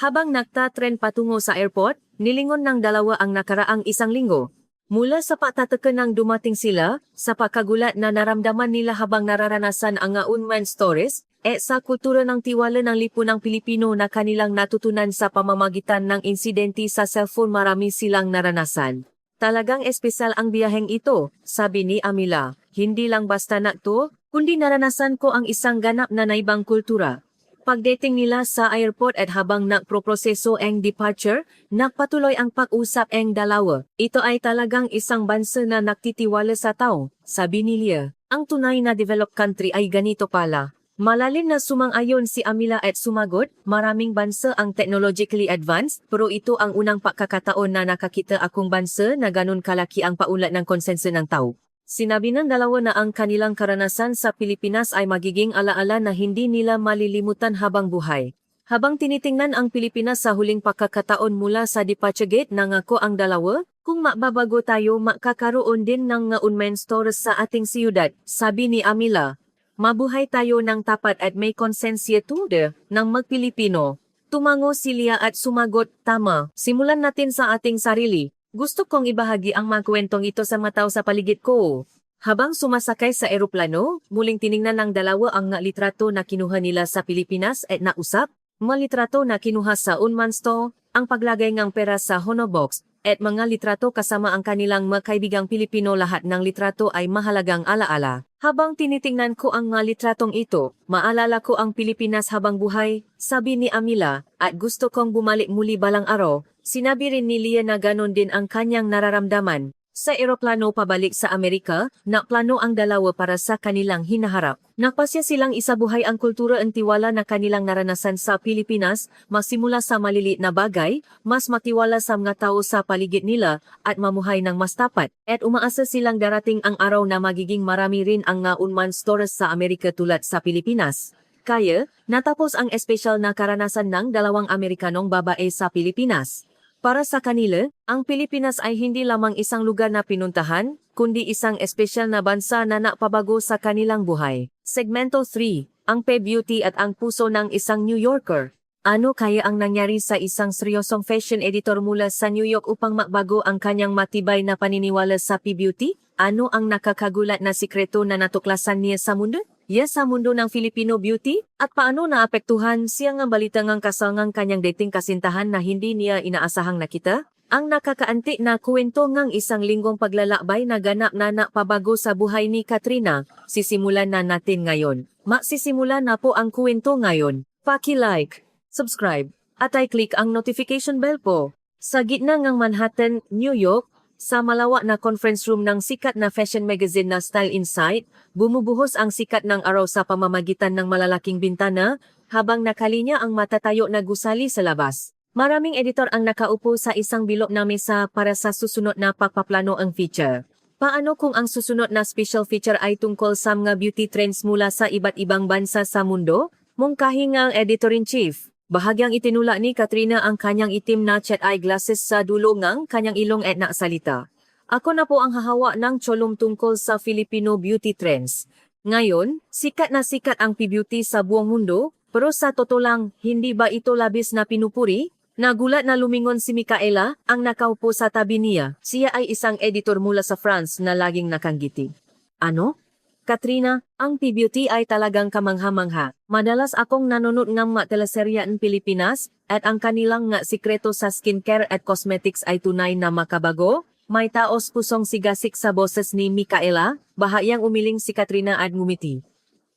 Habang nagtatren patungo sa airport, nilingon ng dalawa ang nakaraang isang linggo. Mula sa patataka nang dumating sila, sa pagkagulat na naramdaman nila habang nararanasan ang unmanned stories, sa kultura ng tiwala ng lipunang Pilipino na kanilang natutunan sa pamamagitan ng insidente sa cellphone, marami silang naranasan. Talagang espesyal ang biyaheng ito, sabi ni Amila. Hindi lang basta na to, kundi naranasan ko ang isang ganap na naibang kultura. Pagdating nila sa airport at habang nagproproseso ang departure, nagpatuloy ang pag-usap ang dalawa. Ito ay talagang isang bansa na nagtitiwala sa tao, sabi ni Leah. Ang tunay na developed country ay ganito pala. Malalim na sumang-ayon si Amila at sumagot, maraming bansa ang technologically advanced, pero ito ang unang pagkakataon na nakakita akong bansa na ganun kalaki ang paulat ng konsenso ng tao. Sinabi ng dalawa na ang kanilang karanasan sa Pilipinas ay magiging alaala na hindi nila malilimutan habang buhay. Habang tinitingnan ang Pilipinas sa huling pagkakataon mula sa departure gate, nangako ang dalawa, kung mababago tayo makakaroon din ng unmanned stores sa ating siyudad, sabi ni Amila. Mabuhay tayo ng tapat at may konsensyatude ng mag-Pilipino. Tumango si Leah at sumagot, "Tama, simulan natin sa ating sarili. Gusto kong ibahagi ang mga kwentong ito sa mga tao sa paligid ko." Habang sumasakay sa eroplano, muling tiningnan ng dalawa ang mga litrato na kinuha nila sa Pilipinas at nausap, mga litrato na kinuha sa unmanned store, ang paglagay ng pera sa Hono Box, at mga litrato kasama ang kanilang mga kaibigang Pilipino. Lahat ng litrato ay mahalagang alaala. Habang tinitingnan ko ang mga litratong ito, maalala ko ang Pilipinas habang buhay, sabi ni Amila, at gusto kong bumalik muli balang araw. Sinabi rin ni Lia na ganon din ang kanyang nararamdaman. Sa eroplano pabalik sa Amerika, naplano ang dalawa para sa kanilang hinaharap. Napasya silang isabuhay ang kultura at tiwala na kanilang naranasan sa Pilipinas, masimula sa maliliit na bagay, mas matiwala sa mga tao sa paligid nila, at mamuhay ng mas tapat. At umaasa silang darating ang araw na magiging marami rin ang nga unman stores sa Amerika tulad sa Pilipinas. Kaya, natapos ang espesyal na karanasan ng dalawang Amerikanong babae sa Pilipinas. Para sa kanila, ang Pilipinas ay hindi lamang isang lugar na pinuntahan, kundi isang espesyal na bansa na napabago sa kanilang buhay. Segmento 3, ang P-Beauty at ang puso ng isang New Yorker. Ano kaya ang nangyari sa isang seryosong fashion editor mula sa New York upang magbago ang kanyang matibay na paniniwala sa P-Beauty? Ano ang nakakagulat na sikreto na natuklasan niya sa mundo? Sa mundo ng Filipino beauty? At paano naapektuhan siya ng balita ngang kasal ngang kanyang dating kasintahan na hindi niya inaasahang nakita? Ang nakakaantik na kwento ngang isang linggong paglalakbay na ganap na napabago sa buhay ni Katrina, sisimulan na natin ngayon. Maksisimula na po ang kwento ngayon. Paki-like, subscribe, at i-click ang notification bell po. Sa gitna ng Manhattan, New York, sa malawak na conference room ng sikat na fashion magazine na Style Insight, bumubuhos ang sikat ng araw sa pamamagitan ng malalaking bintana, habang nakalinya ang matatayo na gusali sa labas. Maraming editor ang nakaupo sa isang bilog na mesa para sa susunod na pagpaplano ang feature. Paano kung ang susunod na special feature ay tungkol sa mga beauty trends mula sa iba't ibang bansa sa mundo? Mungkahi ang editor-in-chief. Bahagyang itinula ni Katrina ang kanyang itim na cat eyeglasses sa dulo ng kanyang ilong at nakasalita. Ako na po ang hahawa ng tsolom tungkol sa Filipino beauty trends. Ngayon, sikat na sikat ang P-Beauty sa buong mundo, pero sa totoo lang, hindi ba ito labis na pinupuri? Nagulat na lumingon si Micaela, ang nakaupo sa tabi niya. Siya ay isang editor mula sa France na laging nakangiti. Ano? Katrina, ang P-Beauty ay talagang kamangha-mangha. Madalas akong nanonood ng mga teleserye ng Pilipinas, at ang kanilang nga sikreto sa skincare at cosmetics ay tunay na makabago. May taos pusong sigasik sa boses ni Micaela, bahayang umiling si Katrina at ngumiti.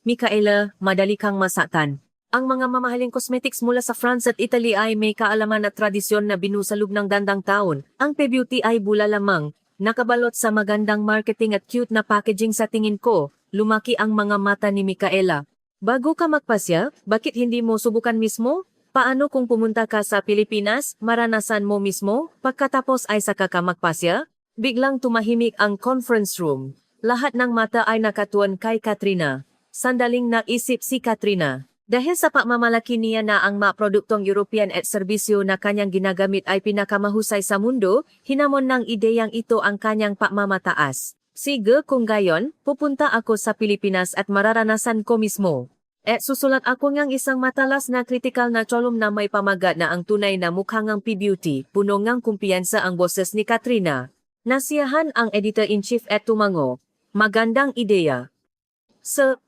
Micaela, madali kang masaktan. Ang mga mamahaling cosmetics mula sa France at Italy ay may kaalaman at tradisyon na binusalog ng dandang taon. Ang P-Beauty ay bula lamang, nakabalot sa magandang marketing at cute na packaging sa tingin ko. Lumaki ang mga mata ni Micaela. Bago ka magpasya, bakit hindi mo subukan mismo? Paano kung pumunta ka sa Pilipinas, maranasan mo mismo, pagkatapos ay saka ka magpasya? Biglang tumahimik ang conference room. Lahat ng mata ay nakatuon kay Katrina. Sandaling naisip si Katrina. Dahil sa pagmamalaki niya na ang mga produktong European at serbisyo na kanyang ginagamit ay pinakamahusay sa mundo, hinamon ng ideyang ito ang kanyang pagmamataas. Sige kung gayon, pupunta ako sa Pilipinas at mararanasan ko mismo. At susulat ako ngang isang matalas na kritikal na tsolom na may pamagat na ang tunay na mukha ngang P-Beauty, puno ngang kumpiyansa ang boses ni Katrina. Nasiyahan ang editor-in-chief at tumango. Magandang ideya. Sa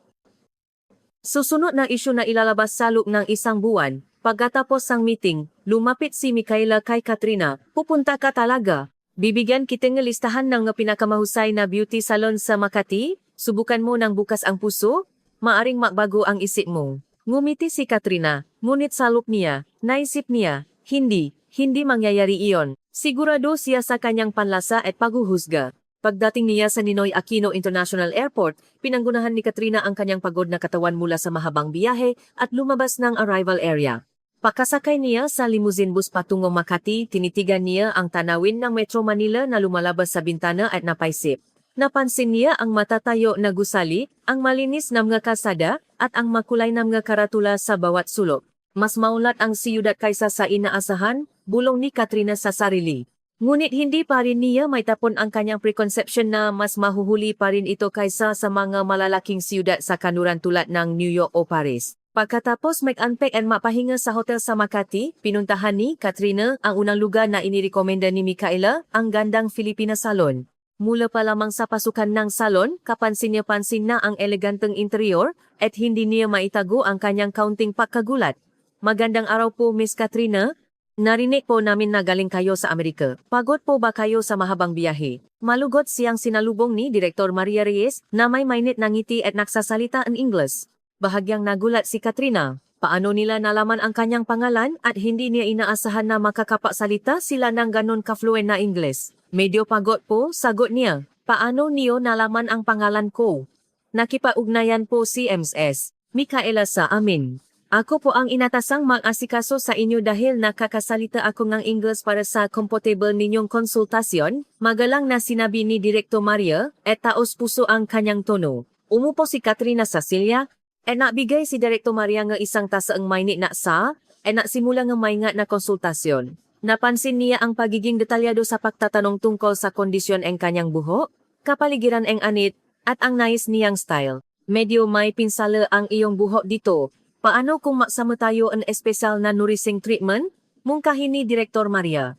susunod na isyu na ilalabas sa loob ng isang buwan, pagkatapos ng meeting, lumapit si Micaela kay Katrina, pupunta ka talaga. Bibigyan kita ng listahan ng pinakamahusay na beauty salon sa Makati, subukan mo ng bukas ang puso, maaring magbago ang isip mo. Ngumiti si Katrina, ngunit salop niya, naisip niya, hindi mangyayari iyon. Sigurado siya sa kanyang panlasa at paghuhusga. Pagdating niya sa Ninoy Aquino International Airport, pinanggunahan ni Katrina ang kanyang pagod na katawan mula sa mahabang biyahe at lumabas ng arrival area. Pagkasakay niya sa limousine bus patungong Makati, tinitigan niya ang tanawin ng Metro Manila na lumalabas sa bintana at napaisip. Napansin niya ang matatayo na gusali, ang malinis na mga kalsada, at ang makulay na mga karatula sa bawat sulok. Mas maulat ang siyudad kaysa sa inaasahan, bulong ni Katrina sa sarili. Ngunit hindi pa rin niya may tapon ang kanyang preconception na mas mahuhuli pa rin ito kaysa sa mga malalaking siyudad sa kanluran tulad ng New York o Paris. Pagkatapos mag-unpack at mapahinga sa hotel sa Makati, pinuntahan ni Katrina ang unang lugar na inirekomenda ni Micaela, ang gandang Filipina Salon. Mula pa lamang sa pasukan ng salon, kapansin na ang eleganteng interior at hindi niya maitago ang kanyang kaunting pagkagulat. Magandang araw po Miss Katrina. Narinig po namin na galing kayo sa Amerika. Pagod po ba kayo sa mahabang biyahe? Malugot siyang sinalubong ni Direktor Maria Reyes na may mainit na ngiti at nagsasalita ng Ingles. Bahagyang nagulat si Katrina. Paano nila nalaman ang kanyang pangalan at hindi niya inaasahan na makakapagsalita sila ng ganon ka-fluent na Ingles? Medyo pagod po, sagot niya. Paano niyo nalaman ang pangalan ko? Nakipag-ugnayan po si MS. Micaela sa amin. Ako po ang inatasang mag-asikaso sa inyo dahil nakakasalita ako ng Ingles para sa comfortable ninyong konsultasyon, magalang na sinabi ni Direktor Maria, at taos puso ang kanyang tono. Umupo si Katrina sa silya, at nabigay si Direktor Maria nga isang tasaang mainit na at nagsimula nga maingat na konsultasyon. Napansin niya ang pagiging detalyado sa pagtatanong tungkol sa kondisyon ng kanyang buhok, kapaligiran ng anit, at ang nais niyang style. Medyo may pinsala ang iyong buhok dito. Paano kung maksama tayo ang espesyal na nourishing treatment? Mungkahin ni Direktor Maria.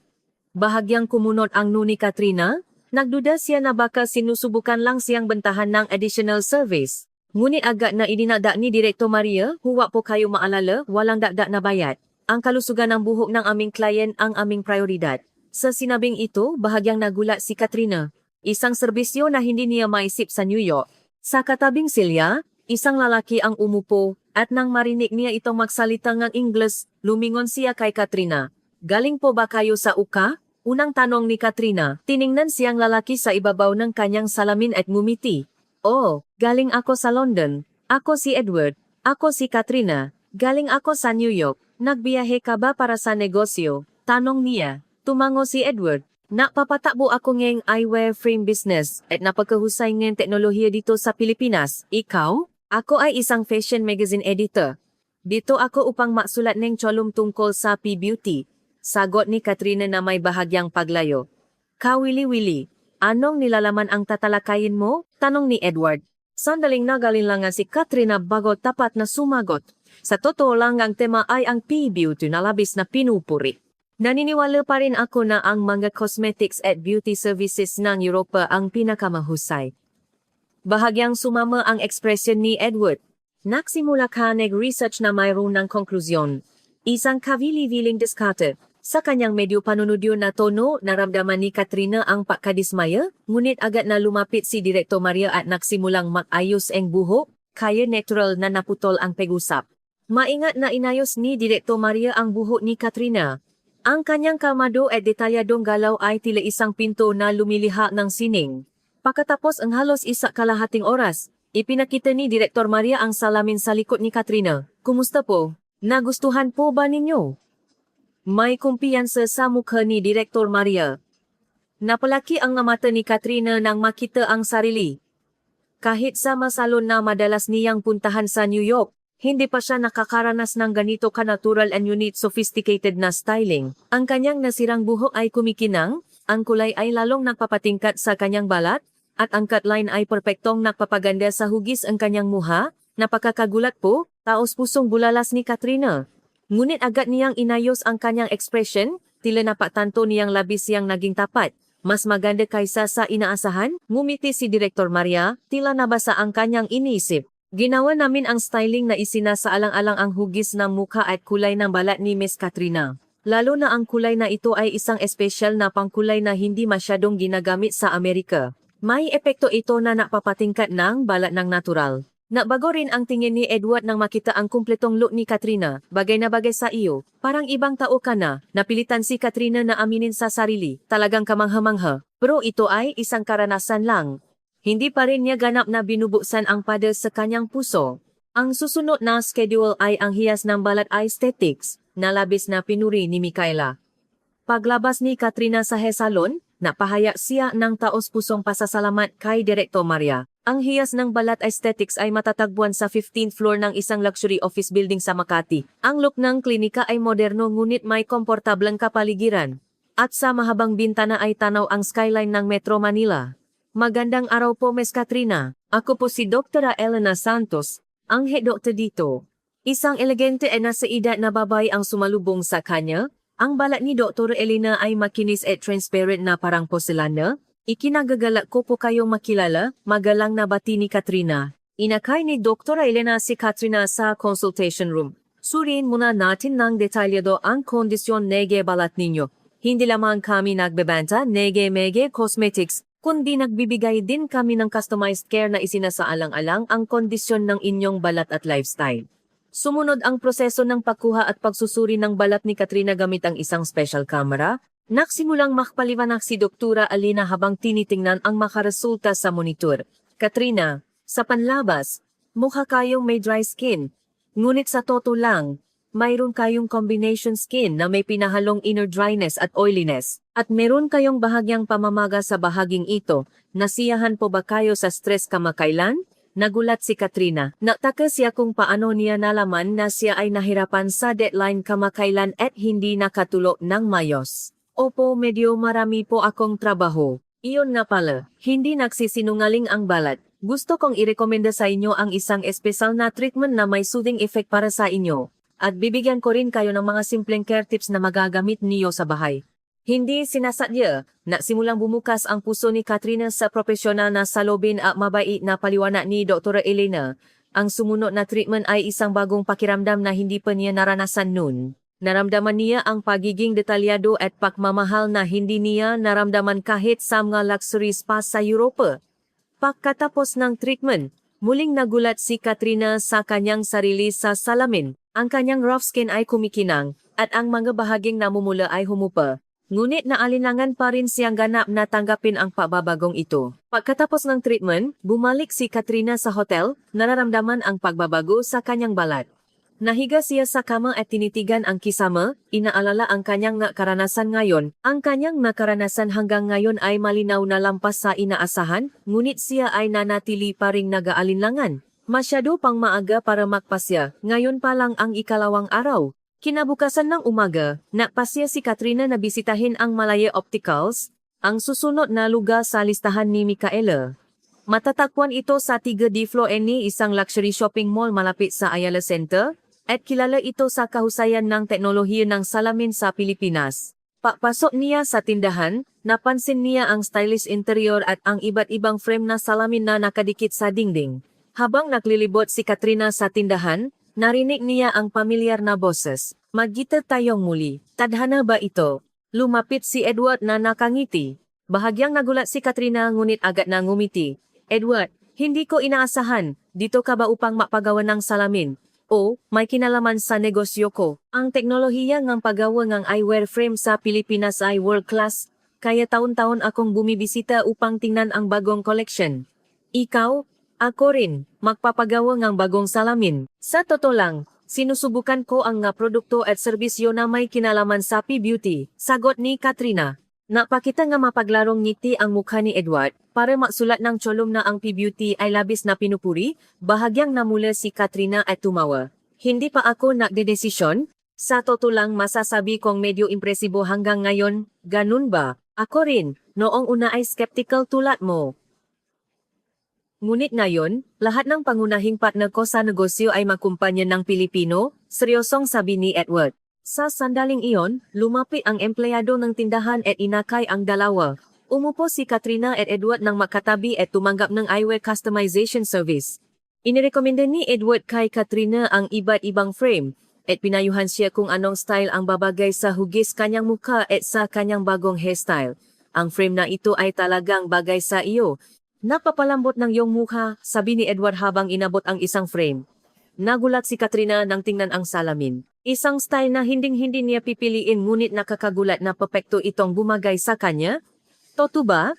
Bahagyang kumunot ang nuni Katrina. Nagduda siya na baka sinusubukan lang siyang bentahan ng additional service. Ngunit agad na idinagdag ni Direktor Maria, huwag po kayo maalala, walang dagdag na bayad. Ang kalusugan ng buhok ng aming kliyent ang aming prioridad. Sa sinabing ito, bahagyang nagulat si Katrina. Isang serbisyo na hindi niya maisip sa New York. Sa katabing silya, isang lalaki ang umupo, at nang marinig niya itong magsalita ng Ingles, lumingon siya kay Katrina. Galing po ba kayo sa UK? Unang tanong ni Katrina. Tiningnan siyang lalaki sa ibabaw ng kanyang salamin at ngumiti. Oh, galing ako sa London. Ako si Edward. Ako si Katrina. Galing ako sa New York. Nagbiyahe ka ba para sa negosyo? Tanong niya. Tumango si Edward. Napapatakbo ako ngayong eyewear frame business at napagkahusay ngayong teknolohiya dito sa Pilipinas. Ikaw? Ako ay isang fashion magazine editor. Dito ako upang maksulat ng column tungkol sa P-Beauty. Sagot ni Katrina na may bahagyang paglayo. Kawili-wili, anong nilalaman ang tatalakayin mo? Tanong ni Edward. Sandaling nagaling lang nga si Katrina bago tapat na sumagot. Sa totoo lang ang tema ay ang P-Beauty na labis na pinupuri. Naniniwala pa rin ako na ang mga cosmetics at beauty services ng Europa ang pinakamahusay. Bahagyang sumama ang ekspresyon ni Edward. Nagsimula ka nag-research na mayroon ng konklusyon. Isang kavili-viling diskarte. Sa kanyang medyo panunodyo na tono, naramdaman ni Katrina ang pagkadismaya, ngunit agad na lumapit si Direktor Maria at nagsimulang mag-ayos ang buhok, kaya natural na naputol ang pag-usap. Maingat na inayos ni Direktor Maria ang buhok ni Katrina. Ang kanyang kalmado at detalyadong galaw ay tila isang pinto na lumiliha ng sining. Pagkatapos ang halos isa kalahating oras, ipinakita ni Direktor Maria ang salamin sa likod ni Katrina. Kumusta po? Nagustuhan po ba ninyo? May kumpiyansa sa mukha ni Direktor Maria. Napalaki ang mata ni Katrina nang makita ang sarili. Kahit sa masalon na madalas niyang puntahan sa New York, hindi pa siya nakakaranas ng ganito ka-natural and unique sophisticated na styling. Ang kanyang nasirang buhok ay kumikinang, ang kulay ay lalong nagpapatingkat sa kanyang balat, at ang cutline ay perpektong nagpapaganda sa hugis ang kanyang muha. Napakakagulat po, taos pusong bulalas ni Katrina. Ngunit agad niyang inayos ang kanyang ekspresyon, tila napatanto niyang labis siyang naging tapat. Mas maganda kaysa sa inaasahan, ngumiti si Direktor Maria, tila nabasa ang kanyang iniisip. Ginawa namin ang styling na isinasaalang-alang ang hugis ng mukha at kulay ng balat ni Miss Katrina. Lalo na ang kulay na ito ay isang espesyal na pangkulay na hindi masyadong ginagamit sa Amerika. May epekto ito na napapatingkat ng balat ng natural. Nabago rin ang tingin ni Edward nang makita ang kumpletong look ni Katrina. Bagay na bagay sa iyo. Parang ibang tao ka na. Napilitan si Katrina na aminin sa sarili. Talagang kamangha-mangha. Pero ito ay isang karanasan lang. Hindi pa rin niya ganap na binubuksan ang pader sa kanyang puso. Ang susunod na schedule ay ang hiyas ng balat aesthetics, na labis na pinuri ni Micaela. Paglabas ni Katrina sa hair salon, napahaya siya ng taos-pusong pasasalamat kay Direktor Maria. Ang hiyas ng balat aesthetics ay matatagpuan sa 15th floor ng isang luxury office building sa Makati. Ang look ng klinika ay moderno ngunit may komportableng kapaligiran. At sa mahabang bintana ay tanaw ang skyline ng Metro Manila. Magandang araw po, Ms. Katrina. Ako po si Dr. Elena Santos, ang head doctor dito. Isang elegante at nasa edad na babae ang sumalubong sa kanya. Ang balat ni Dr. Elena ay makinis at transparent na parang porselana. Ikinagagalak ko po kayong makilala, magalang na bati ni Katrina. Inakay ni Dr. Elena si Katrina sa consultation room. Suriin muna natin ng detalyado ang kondisyon nege balat ninyo. Hindi lamang kami nagbebenta nege mege cosmetics, kundi nagbibigay din kami ng customized care na isinasaalang-alang ang kondisyon ng inyong balat at lifestyle. Sumunod ang proseso ng pagkuha at pagsusuri ng balat ni Katrina gamit ang isang special camera. Nagsimulang makpaliwanag si Doktura Alina habang tinitingnan ang makaresulta sa monitor. Katrina, sa panlabas, mukha kayong may dry skin. Ngunit sa totoo lang, mayroon kayong combination skin na may pinahalong inner dryness at oiliness. At meron kayong bahagyang pamamaga sa bahaging ito. Nasiyahan po ba kayo sa stress kamakailan? Nagulat si Katrina. Nataka siya kung paano niya nalaman na siya ay nahirapan sa deadline kamakailan at hindi nakatulo ng mayos. Opo, medyo marami po akong trabaho. Iyon nga pala, hindi nagsisinungaling ang balat. Gusto kong irekomenda sa inyo ang isang espesyal na treatment na may soothing effect para sa inyo. At bibigyan ko rin kayo ng mga simpleng care tips na magagamit niyo sa bahay. Hindi sinasadya na simulang bumukas ang puso ni Katrina sa profesional na salobin at mabait na paliwanag ni Dr. Elena. Ang sumunod na treatment ay isang bagong pakiramdam na hindi pa niya naranasan noon. Naramdaman niya ang pagiging detalyado at pagmamahal na hindi niya naramdaman kahit sa mga luxury spa sa Europa. Pagkatapos ng treatment, muling nagulat si Katrina sa kanyang sarili sa salamin. Ang kanyang rough skin ay kumikinang at ang mga bahaging namumula ay humupa. Ngunit naalinlangan pa rin siyang ganap na tanggapin ang pagbabagong ito. Pagkatapos ng treatment, bumalik si Katrina sa hotel, nararamdaman ang pagbabago sa kanyang balat. Nahiga siya sa kama at tinitigan ang kisama, inaalala ang kanyang karanasan ngayon. Ang kanyang nakaranasan hanggang ngayon ay malinaw na lampas sa inaasahan, ngunit siya ay nanatili pa ring nag-aalinlangan. Masyado pang maaga para magpasya, ngayon pa lang ang ikalawang araw. Kinabukasan ng umaga, napasya si Katrina na bisitahin ang Malaya Opticals, ang susunod na lugar sa listahan ni Micaela. Matatagpuan ito sa Tiga de Floeni, isang luxury shopping mall malapit sa Ayala Center, at kilala ito sa kahusayan ng teknolohiya ng salamin sa Pilipinas. Papasok niya sa tindahan, napansin niya ang stylish interior at ang iba't ibang frame na salamin na nakadikit sa dingding. Habang naglilibot si Katrina sa tindahan, narinig niya ang pamilyar na boses. Magkita tayong muli. Tadhana ba ito? Lumapit si Edward na nakangiti. Bahagyang nagulat si Katrina ngunit agad na ngumiti. Edward, hindi ko inaasahan. Dito ka ba upang mapagawa ng salamin? O, may kinalaman sa negosyo ko. Ang teknolohiya ng paggawa ng eyewear frame sa Pilipinas ay world class, kaya taon-taon akong bumibisita upang tingnan ang bagong collection. Ikaw? Ako rin, magpapagawa ng bagong salamin. Sa totoo lang, sinusubukan ko ang nga produkto at serbisyo na may kinalaman sa P-Beauty, sagot ni Katrina. Napakita nga mapaglarong ngiti ang mukha ni Edward, para maksulat ng tsolom na ang P-Beauty ay labis na pinupuri, bahagyang namula si Katrina at tumawa. Hindi pa ako nagdedesisyon? Sa totoo lang masasabi kong medyo impresibo hanggang ngayon, ganun ba? Ako rin, noong una ay skeptical tulad mo. Ngunit ngayon, lahat ng pangunahing partner ko sa negosyo ay magkumpanya ng Pilipino, seryosong sabi ni Edward. Sa sandaling iyon, lumapit ang empleyado ng tindahan at inakay ang dalawa. Umupo si Katrina at Edward nang makatabi at tumanggap ng eyewear customization service. Inirekomenda ni Edward kay Katrina ang iba't ibang frame, at pinayuhan siya kung anong style ang babagay sa hugis kanyang mukha at sa kanyang bagong hairstyle. Ang frame na ito ay talagang bagay sa iyo. Napapalambot ng iyong mukha, sabi ni Edward habang inabot ang isang frame. Nagulat si Katrina nang tingnan ang salamin. Isang style na hinding-hindi niya pipiliin ngunit nakakagulat na perpekto itong bumagay sa kanya. Totoo ba?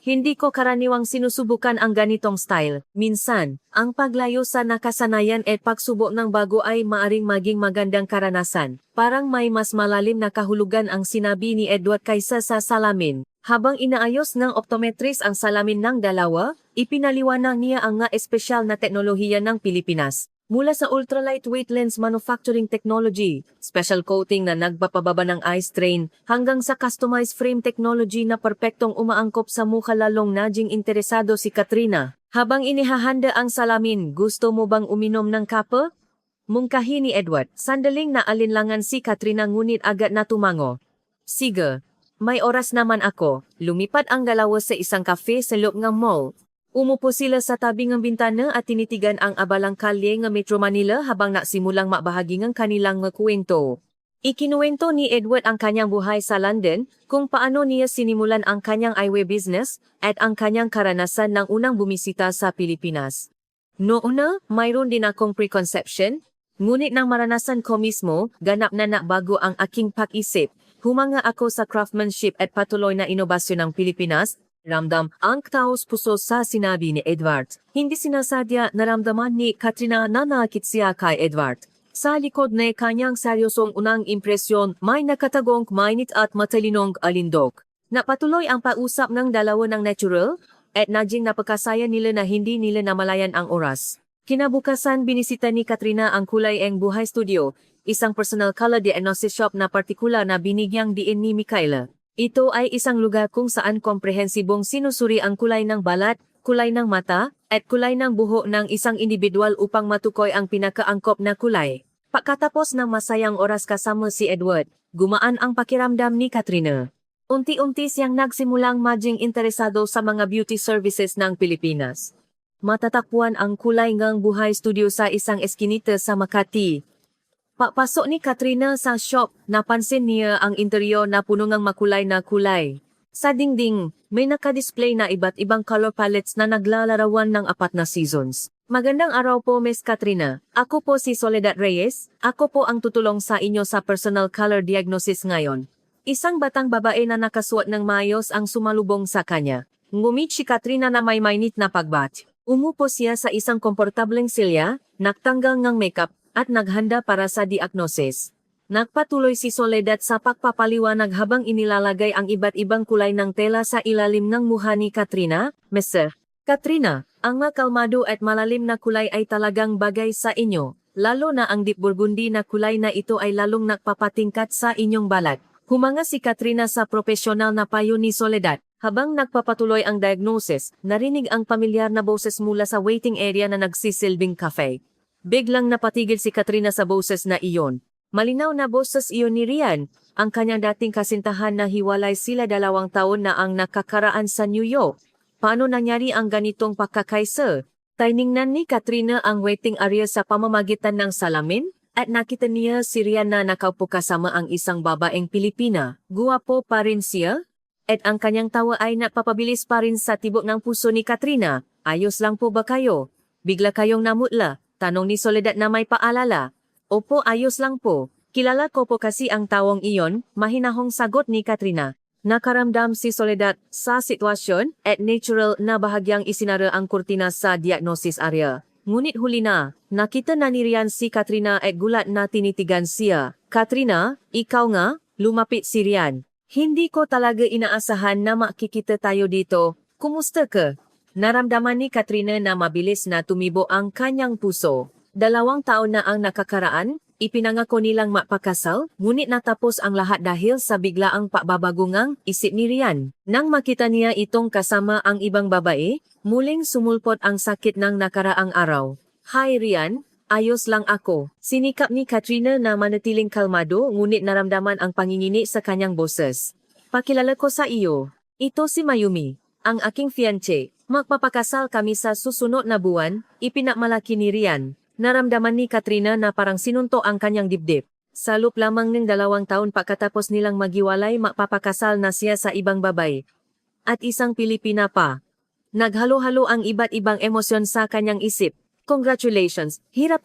Hindi ko karaniwang sinusubukan ang ganitong style. Minsan, ang paglayo sa nakasanayan at pagsubok ng bago ay maaring maging magandang karanasan. Parang may mas malalim na kahulugan ang sinabi ni Edward kaysa sa salamin. Habang inaayos ng optometrist ang salamin ng dalawa, ipinaliwanag niya ang nga espesyal na teknolohiya ng Pilipinas. Mula sa ultra-lightweight lens manufacturing technology, special coating na nagpapababa ng eye strain, hanggang sa customized frame technology na perpektong umaangkop sa mukha, lalong naging interesado si Katrina. Habang inihahanda ang salamin, gusto mo bang uminom ng kape? Mungkahi ni Edward. Sandaling naalinlangan si Katrina ngunit agad na tumango. Sige, may oras naman ako. Lumipat ang dalawa sa isang cafe sa loob ng mall. Umupo sila sa tabi ng bintana at tinitigan ang abalang kalye ng Metro Manila habang nagsimulang mabahagi ng kanilang mga kwento. Ikinuwento ni Edward ang kanyang buhay sa London, kung paano niya sinimulan ang kanyang eyewear business, at ang kanyang karanasan ng unang bumisita sa Pilipinas. Noona, mayroon din akong preconception, ngunit nang maranasan ko mismo, ganap na nabago ang aking pag-isip. Humanga ako sa craftsmanship at patuloy na inobasyon ng Pilipinas. Ramdam ang taos puso sa sinabi ni Edward. Hindi sinasadya naramdaman ni Katrina na nakakit siya kay Edward. Sa likod na kanyang seryosong unang impresyon, may nakatagong mainit at matalinong alindog. Napatuloy ang pausap ng dalawa ng natural, at naging napakasaya nila na hindi nila namalayan ang oras. Kinabukasan binisita ni Katrina ang Kulay Eng Buhay Studio, isang personal color diagnosis shop na partikular na binigyang diin ni Micaela. Ito ay isang lugar kung saan komprehensibong sinusuri ang kulay ng balat, kulay ng mata, at kulay ng buhok ng isang individual upang matukoy ang pinakaangkop na kulay. Pagkatapos ng masayang oras kasama si Edward, gumaan ang pakiramdam ni Katrina. Unti-unti siyang nagsimulang maging interesado sa mga beauty services ng Pilipinas. Matatagpuan ang Kulay Eng Buhay Studio sa isang eskinita sa Makati. Papasok ni Katrina sa shop, napansin niya ang interior na puno ng makulay na kulay. Sa dingding, may nakadisplay na iba't ibang color palettes na naglalarawan ng 4 na seasons. Magandang araw po, Miss Katrina. Ako po si Soledad Reyes. Ako po ang tutulong sa inyo sa personal color diagnosis ngayon. Isang batang babae na nakasuot ng mayos ang sumalubong sa kanya. Ngumit si Katrina na may mainit na pagbat. Umupo siya sa isang komportableng silya, nagtanggal ng makeup, at naghanda para sa diagnosis. Nagpatuloy si Soledad sa pagpapaliwanag habang inilalagay ang iba't ibang kulay ng tela sa ilalim ng mukha ni Katrina. Mr. Katrina, ang makalmado at malalim na kulay ay talagang bagay sa inyo, lalo na ang deep burgundy na kulay na ito ay lalong nagpapatingkat sa inyong balat. Humanga si Katrina sa profesional na payo ni Soledad. Habang nagpapatuloy ang diagnosis, narinig ang pamilyar na boses mula sa waiting area na nagsisilbing cafe. Biglang napatigil si Katrina sa boses na iyon. Malinaw na boses iyon ni Rian, ang kanyang dating kasintahan na hiwalay sila 2 taon na ang nakakaraan sa New York. Paano nangyari ang ganitong pagkakaisa? Tiningnan ni Katrina ang waiting area sa pamamagitan ng salamin, at nakita niya si Rian na nakaupo kasama ang isang babaeng Pilipina. Guwapo pa rin siya, at ang kanyang tawa ay napapabilis pa rin sa tibok ng puso ni Katrina. Ayos lang po ba kayo? Bigla kayong namutla. Tanong ni Soledad na may paalala. Opo, ayos lang po. Kilala ko po kasi ang tawong iyon, mahinahong sagot ni Katrina. Nakaramdam si Soledad sa sitwasyon at natural na bahagyang isinara ang kurtina sa diagnosis area. Ngunit huli na, nakita na ni Rian si Katrina at gulat na tinitigan siya. Katrina, ikaw nga? Lumapit si Rian. Hindi ko talaga inaasahan na makikita tayo dito. Kumusta ka? Naramdaman ni Katrina na mabilis na tumibo ang kanyang puso. 2 taon na ang nakakaraan, ipinangako nilang mapakasal, ngunit natapos ang lahat dahil sa biglaang pababagungang isip ni Rian. Nang makita niya itong kasama ang ibang babae, muling sumulpot ang sakit ng nakaraang araw. Hi Rian, ayos lang ako. Sinikap ni Katrina na manatiling kalmado ngunit naramdaman ang pangingini sa kanyang boses. Pakilala ko sa iyo. Ito si Mayumi, ang aking fiancé. Magpapakasal kami sa susunod na buwan, ipinakmalaki ni Rian. Naramdaman ni Katrina na parang sinunto ang kanyang dibdib. Sa loob lamang ng 2 taon pagkatapos nilang maghiwalay, magpapakasal na siya sa ibang babae. At isang Pilipina pa. Naghalo-halo ang iba't ibang emosyon sa kanyang isip. Congratulations, hirap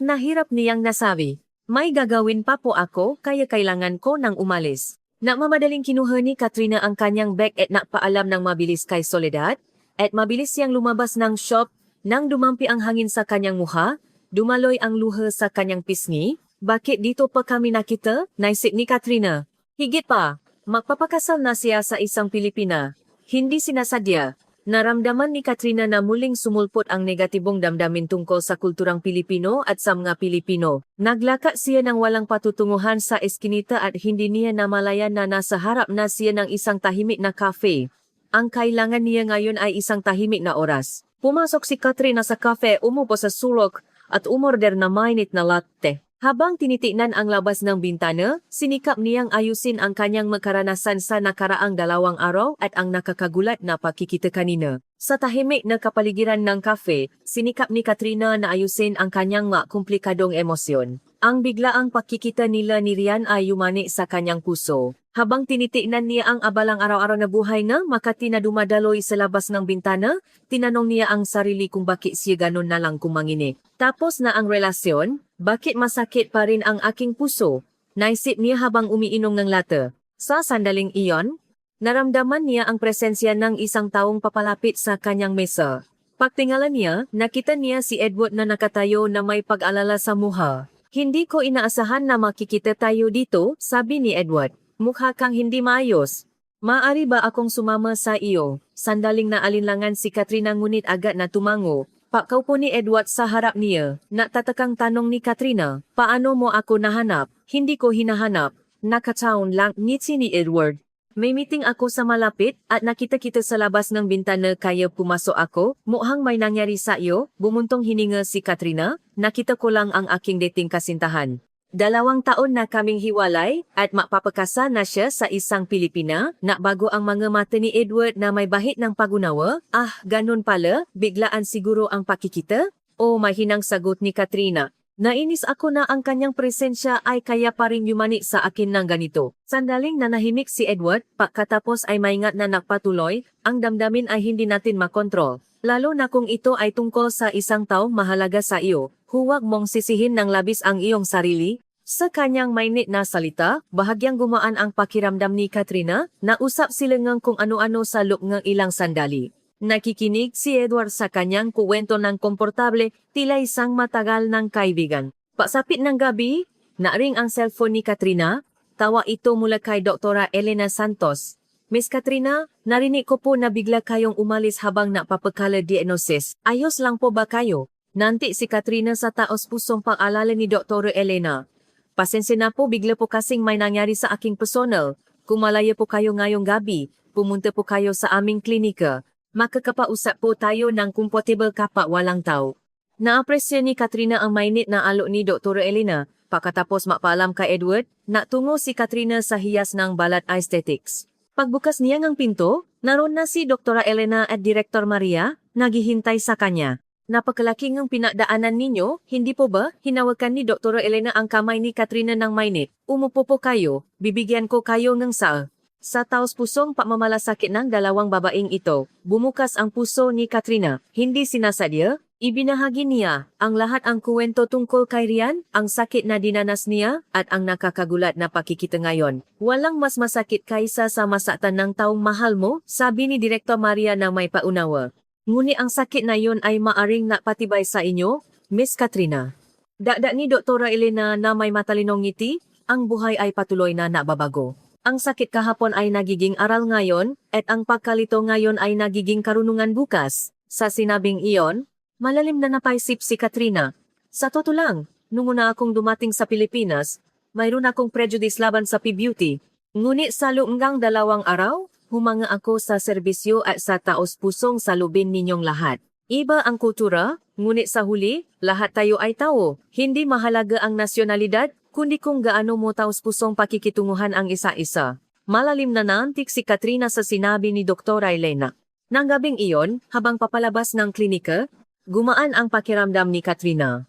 niyang nasabi. May gagawin pa po ako kaya kailangan ko nang umalis. Namamadaling kinuha ni Katrina ang kanyang bag at napaalam ng mabilis kay Soledad. At mabilis siyang lumabas ng shop. Nang dumampi ang hangin sa kanyang mukha, dumaloy ang luha sa kanyang pisngi. Bakit dito pa kami nakita? Naisip ni Katrina. Higit pa, magpapakasal na siya sa isang Pilipina. Hindi sinasadya. Naramdaman ni Katrina na muling sumulpot ang negatibong damdamin tungkol sa kulturang Pilipino at sa mga Pilipino. Naglakad siya ng walang patutunguhan sa eskinita at hindi niya namalayan na nasa harap na siya ng isang tahimik na cafe. Ang kailangan niya ngayon ay isang tahimik na oras. Pumasok si Katrina sa cafe, umupo sa sulok, at umorder na mainit na latte. Habang tinitingnan ang labas ng bintana, sinikap niyang ayusin ang kanyang makaranasan sa nakaraang 2 araw at ang nakakagulat na pakikita kanina. Sa tahimik na kapaligiran ng kafe, sinikap ni Katrina na ayusin ang kanyang komplikadong emosyon. Ang biglaang pakikita nila ni Rian ay yumani sa kanyang puso. Habang tinitingnan niya ang abalang araw-araw na buhay na Makati na dumadaloy sa labas ng bintana, tinanong niya ang sarili kung bakit siya ganun na lang kumanginig. Tapos na ang relasyon, bakit masakit pa rin ang aking puso? Naisip niya habang umiinom ng latte. Sa sandaling iyon, naramdaman niya ang presensya ng isang taong papalapit sa kanyang mesa. Pagtingala niya, nakita niya si Edward na nakatayo na may pag-alala sa mukha. Hindi ko inaasahan na makikita tayo dito, sabi ni Edward. Mukha kang hindi maayos. Maaari ba akong sumama sa iyo? Sandaling naalinlangan si Katrina ngunit agad na tumango. Pakaupo ni Edward sa harap niya. Natatakang tanong ni Katrina, paano mo ako nahanap? Hindi ko hinahanap. Nakataon lang ngiti ni Edward. May meeting ako sa malapit at nakita kita sa labas ng bintana kaya pumasok ako. Mukhang may nangyari sa iyo, bumuntong hininga si Katrina. Nakita ko lang ang aking dating kasintahan. 2 taon na kaming hiwalay at mapapakasal na siya sa isang Pilipina na bago ang mga mata ni Edward na may bahid ng pagunawa. Ah, ganun pala, biglaan siguro ang pakikita? O mahinang sagot ni Katrina. Nainis ako na ang kanyang presensya ay kaya pa rin yumani sa akin ng ganito. Sandaling nanahimik si Edward, pagkatapos ay maingat na nagpatuloy, ang damdamin ay hindi natin makontrol. Lalo na kung ito ay tungkol sa isang taong mahalaga sa iyo. Huwag mong sisihin ng labis ang iyong sarili. Sa kanyang mainit na salita, bahagyang gumaan ang pakiramdam ni Katrina, nausap sila ngang kung ano-ano sa loob ng ilang sandali. Nakikinig si Edward sa kanyang kuwento ng komportable, tila isang matagal ng kaibigan. Pasapit ng gabi, naring ang cellphone ni Katrina. Tawa ito mula kay Dr. Elena Santos. Miss Katrina, narinig ko po na bigla kayong umalis habang napapakala diagnosis. Ayos lang po ba kayo? Nanti si Katrina sa taos-pusong pag-alala ni Dr. Elena. Pasensya na po, bigla po kasing may nangyari sa aking personal. Kung malaya po kayo ngayong gabi, pumunta po kayo sa aming klinika. Makakapausap po tayo ng comfortable kapwa walang tao. Naapresya ni Katrina ang mainit na alok ni Dr. Elena. Pagkatapos mapaalam kay Edward, natungo si Katrina sa hiyas ng Balat Aesthetics. Pagbukas niya ng pinto, naroon na si Dr. Elena at Director Maria, naghihintay sa kanya. Napakalaking ang pinagdaanan ninyo, hindi po ba? Hinawakan ni Dr. Elena ang kamay ni Katrina ng mainit. Umupo po kayo, bibigyan ko kayo ng saa. Sa taos-pusong pamamalasakit ng 2 babaeng ito, bumukas ang puso ni Katrina. Hindi sinasadya, ibinahagi niya ang lahat ang kuwento tungkol kay Rian, ang sakit na dinanas niya, at ang nakakagulat na pakikita ngayon. Walang mas masakit kaysa sa masaktan ng taong mahal mo, sabi ni Direktor Maria na may paunawa. Ngunit ang sakit na yon ay maaring napatibay sa inyo, Miss Katrina. Dagdag ni Dr. Elena na may matalinong ngiti, ang buhay ay patuloy na nababago. Ang sakit kahapon ay nagiging aral ngayon, at ang pagkalito ngayon ay nagiging karunungan bukas. Sa sinabing iyon, malalim na napaisip si Katrina. Sa totoo lang, nung una akong dumating sa Pilipinas, mayroon akong prejudice laban sa P-Beauty. Ngunit sa loob ng 2 araw, humanga ako sa serbisyo at sa taos-pusong salubin ninyong lahat. Iba ang kultura, ngunit sa huli, lahat tayo ay tao. Hindi mahalaga ang nasyonalidad, kundi kung gaano mo taos-pusong pakikitunguhan ang isa-isa. Malalim na naantik si Katrina sa sinabi ni Dr. Elena. Nang gabing iyon, habang papalabas ng klinika, gumaan ang pakiramdam ni Katrina.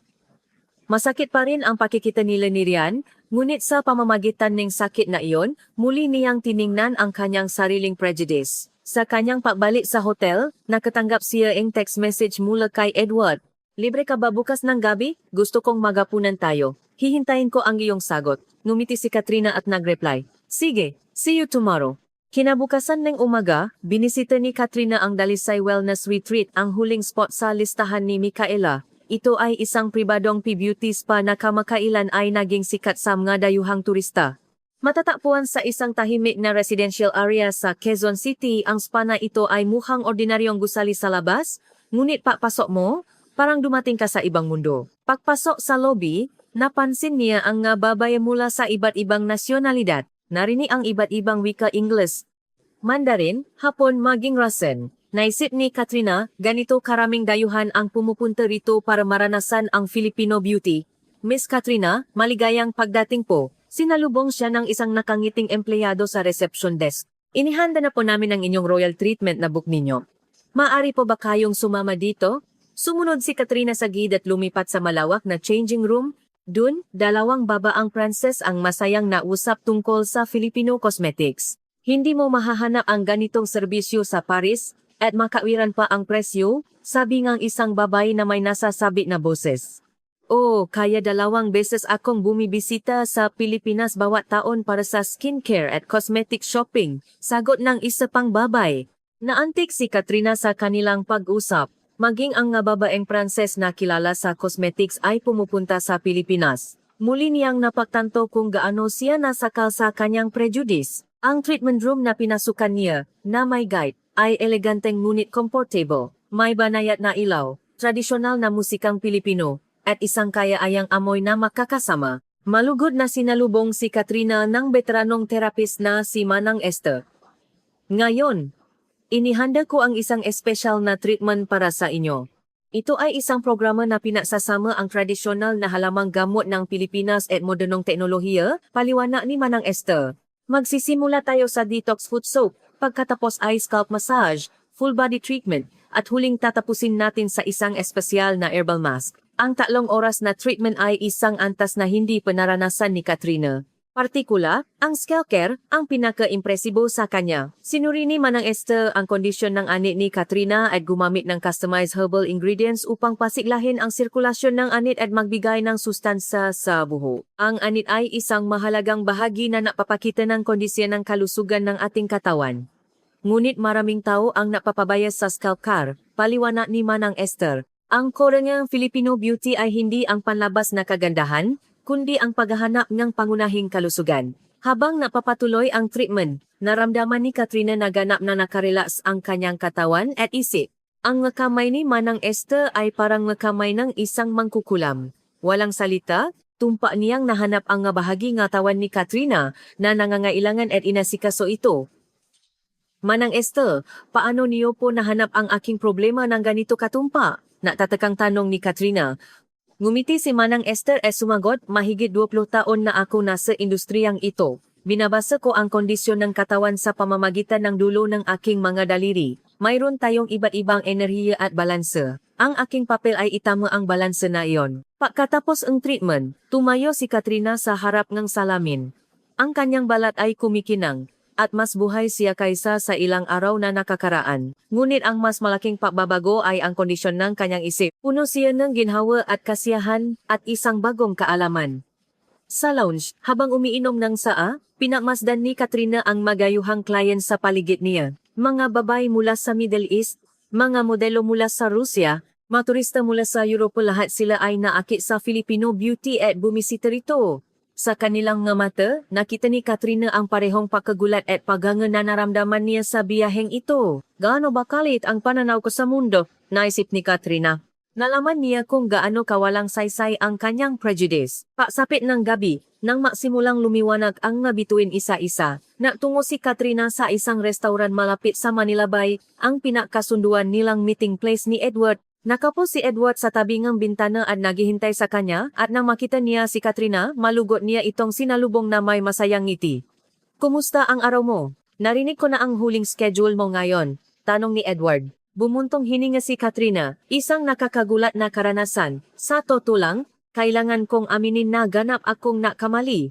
Masakit pa rin ang pakikita nila ni Rian, ngunit sa pamamagitan ng sakit na iyon, muli niyang tiningnan ang kanyang sariling prejudice. Sa kanyang pagbalik sa hotel, nakatanggap siya ng text message mula kay Edward. Libre ka ba bukas ng gabi? Gusto kong magapunan tayo. Hihintayin ko ang iyong sagot. Ngumiti si Katrina at nagreply. Sige, see you tomorrow. Kinabukasan ng umaga, binisita ni Katrina ang Dalisay Wellness Retreat, ang huling spot sa listahan ni Micaela. Ito ay isang pribadong P-Beauty spa na kamakailan ay naging sikat sa mga dayuhang turista. Matatagpuan sa isang tahimik na residential area sa Quezon City, ang spa na ito ay mukhang ordinaryong gusali sa labas, ngunit pagpasok mo, parang dumating ka sa ibang mundo. Pagpasok sa lobby, napansin niya ang nga babae mula sa iba't ibang nasyonalidad. Narinig ang iba't ibang wika Ingles, Mandarin, Hapon maging Russian. Naisip ni Katrina, ganito karaming dayuhan ang pumupunta rito para maranasan ang Filipino beauty. Miss Katrina, maligayang pagdating po. Sinalubong siya ng isang nakangiting empleyado sa reception desk. Inihanda na po namin ang inyong royal treatment na book ninyo. Maaari po ba kayong sumama dito? Sumunod si Katrina sa gid at lumipat sa malawak na changing room. Dun, dalawang babaang Pranses ang masayang nausap tungkol sa Filipino cosmetics. Hindi mo mahahanap ang ganitong serbisyo sa Paris at makawiran pa ang presyo, sabi ngang isang babae na may nasasabi na boses. Oh, kaya 2 beses akong bumibisita sa Pilipinas bawat taon para sa skincare at cosmetic shopping, sagot ng isa pang babae. Naantik si Katrina sa kanilang pag-usap. Maging ang nga babaeng Pranses na kilala sa cosmetics ay pumupunta sa Pilipinas. Muli niyang napagtanto kung gaano siya nasakal sa kanyang prejudice. Ang treatment room na pinasukan niya, na may guide, ay eleganteng ngunit comfortable. May banayat na ilaw, tradisyonal na musikang Pilipino, at isang kaya-ayang amoy na makakasama. Malugod na sinalubong si Katrina ng veteranong therapist na si Manang Esther. Ngayon, inihanda ko ang isang espesyal na treatment para sa inyo. Ito ay isang programa na pinasasama ang tradisyonal na halamang gamot ng Pilipinas at modernong teknolohiya, paliwanag ni Manang Esther. Magsisimula tayo sa detox foot soap, pagkatapos ay scalp massage, full body treatment, at huling tatapusin natin sa isang espesyal na herbal mask. Ang 3 oras na treatment ay isang antas na hindi panaranasan ni Katrina. Partikular, ang skincare ang pinaka-impresibo sa kanya. Sinuri ni Manang Esther ang kondisyon ng anit ni Katrina at gumamit ng customized herbal ingredients upang pasiglahin ang sirkulasyon ng anit at magbigay ng sustansa sa buhok. Ang anit ay isang mahalagang bahagi na napapakita ng kondisyon ng kalusugan ng ating katawan. Ngunit maraming tao ang napapabayas sa scalp care, paliwanag ni Manang Esther. Ang korongang Filipino beauty ay hindi ang panlabas na kagandahan, kundi ang paghahanap ng pangunahing kalusugan. Habang napapatuloy ang treatment, naramdaman ni Katrina na ganap na nakarelax ang kanyang katawan at isip. Ang kamay ni Manang Esther ay parang kamay ng isang mangkukulam. Walang salita, tumpa niyang nahanap ang bahagi ng katawan ni Katrina na nangangailangan at inasikaso ito. Manang Esther, paano niyo po nahanap ang aking problema ng ganito katumpa? Natatakang tanong ni Katrina. Ngumiti si Manang Esther at sumagot, mahigit 20 taon na ako nasa industriyang ito. Binabasa ko ang kondisyon ng katawan sa pamamagitan ng dulo ng aking mga daliri. Mayroon tayong iba't ibang enerhiya at balanse. Ang aking papel ay itama ang balanse na iyon. Pagkatapos ang treatment, tumayo si Katrina sa harap ng salamin. Ang kanyang balat ay kumikinang, at mas buhay siya kaysa sa ilang araw na nakakaraan. Ngunit ang mas malaking pagbabago ay ang kondisyon ng kanyang isip. Puno siya ng ginhawa at kasiyahan at isang bagong kaalaman. Sa lounge, habang umiinom ng saa, pinagmasdan ni Katrina ang magayuhang client sa paligid niya. Mga babae mula sa Middle East, mga modelo mula sa Rusya, mga turista mula sa Europe, lahat sila ay naakit sa Filipino beauty at bumisita rito. Sa kanilang nga mata, nakita ni Katrina ang parehong pagkagulat at paghangan na naramdaman niya sa biyaheng ito. Gaano ba kalit ang pananaw ko sa mundo? Naisip ni Katrina. Nalaman niya kung gaano kawalang saysay ang kanyang prejudice. Pagsapit ng gabi, nang maksimulang lumiwanag ang bituin isa-isa, natungo si Katrina sa isang restaurant malapit sa Manila Bay, ang pinakasunduan nilang meeting place ni Edward. Nakapo si Edward sa tabi ng bintana at naghihintay sa kanya at nang makita niya si Katrina, malugot niya itong sinalubong na may masayang ngiti. Kumusta ang araw mo? Narinig ko na ang huling schedule mo ngayon, tanong ni Edward. Bumuntong hininga si Katrina, isang nakakagulat na karanasan. Sa totoo lang, kailangan kong aminin na ganap akong nakamali.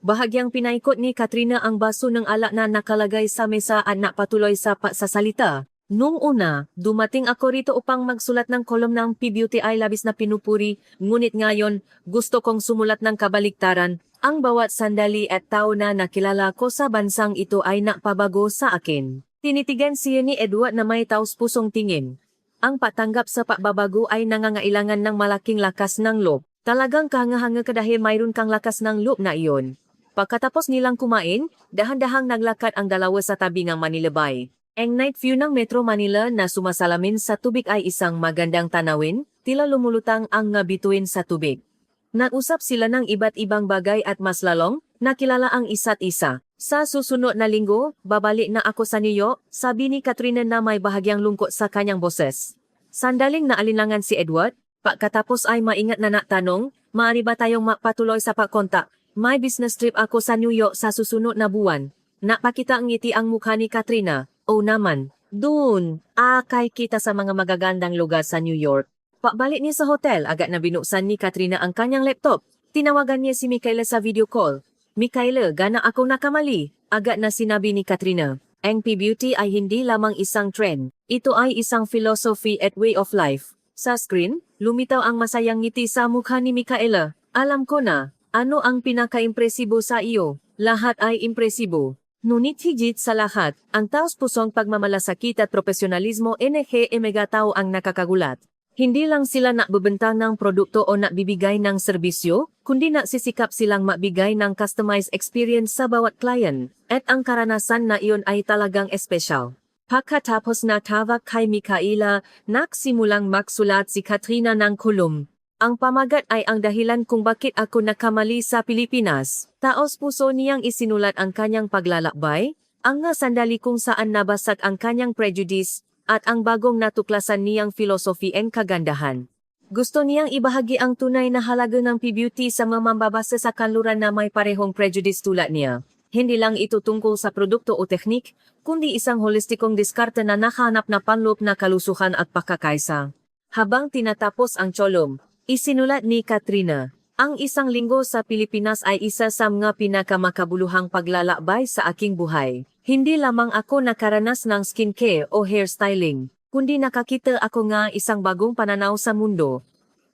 Bahagyang pinaikot ni Katrina ang baso ng alak na nakalagay sa mesa at napatuloy sa pagsasalita. Nung una, dumating ako rito upang magsulat ng kolom ng P-Beauty ay labis na pinupuri, ngunit ngayon, gusto kong sumulat ng kabaliktaran. Ang bawat sandali at tao na nakilala ko sa bansang ito ay napabago sa akin. Tinitigan siya ni Edward na may taos-pusong tingin. Ang patanggap sa pagbabago ay nangangailangan ng malaking lakas ng loob. Talagang kahanga-hanga ka dahil mayroon kang lakas ng loob na iyon. Pagkatapos nilang kumain, dahan-dahang naglakad ang dalawa sa tabi ng Manila Bay. Ang night view ng Metro Manila na sumasalamin sa tubig ay isang magandang tanawin, tila lumulutang ang bituin sa tubig. Nag-usap sila ng iba't ibang bagay at mas lalong, nakilala ang isa't isa. Sa susunod na linggo, babalik na ako sa New York, sabi ni Katrina na may bahagyang lungkot sa kanyang boses. Sandaling naalinlangan si Edward, pagkatapos ay maingat na natanong, Maaari ba tayong mapatuloy sa pagkontak? May business trip ako sa New York sa susunod na buwan. Napakita ang ngiti ang mukha ni Katrina. O naman, dun, akay kita sa mga magagandang lugar sa New York. Pabalik niya sa hotel, agad na binuksan ni Katrina ang kanyang laptop. Tinawagan niya si Michaela sa video call. Michaela, gana ako nakamali. Agad na sinabi ni Katrina. Ang P-Beauty ay hindi lamang isang trend. Ito ay isang philosophy at way of life. Sa screen, lumitaw ang masayang ngiti sa mukha ni Michaela. Alam ko na, ano ang pinaka-impresibo sa iyo? Lahat ay impresibo. Ngunit higit sa lahat, ang taos-pusong pagmamalasakit at profesionalismo megatao ang nakakagulat. Hindi lang sila nakbebenta ng produkto o nakbibigay ng serbisyo, kundi nagsisikap silang magbigay ng customized experience sa bawat client, at ang karanasan na iyon ay talagang espesyal. Pagkatapos na tawag kay Michaela, nagsimulang magsulat si Katrina ng kolum. Ang pamagat ay ang dahilan kung bakit ako nakamali sa Pilipinas. Taos-puso niyang isinulat ang kanyang paglalakbay, ang nga sandali kung saan nabasag ang kanyang prejudice, at ang bagong natuklasan niyang filosofi and kagandahan. Gusto niyang ibahagi ang tunay na halaga ng P-Beauty sa mga mambabasa sa kanluran na may parehong prejudice tulad niya. Hindi lang ito tungkol sa produkto o teknik, kundi isang holistikong diskarte na nakahanap na panloob na kalusuhan at pakakaisa. Habang tinatapos ang kolum, isinulat ni Katrina, ang isang linggo sa Pilipinas ay isa sa mga pinakamakabuluhang paglalakbay sa aking buhay. Hindi lamang ako nakaranas ng skincare o hairstyling, kundi nakakita ako nga isang bagong pananaw sa mundo.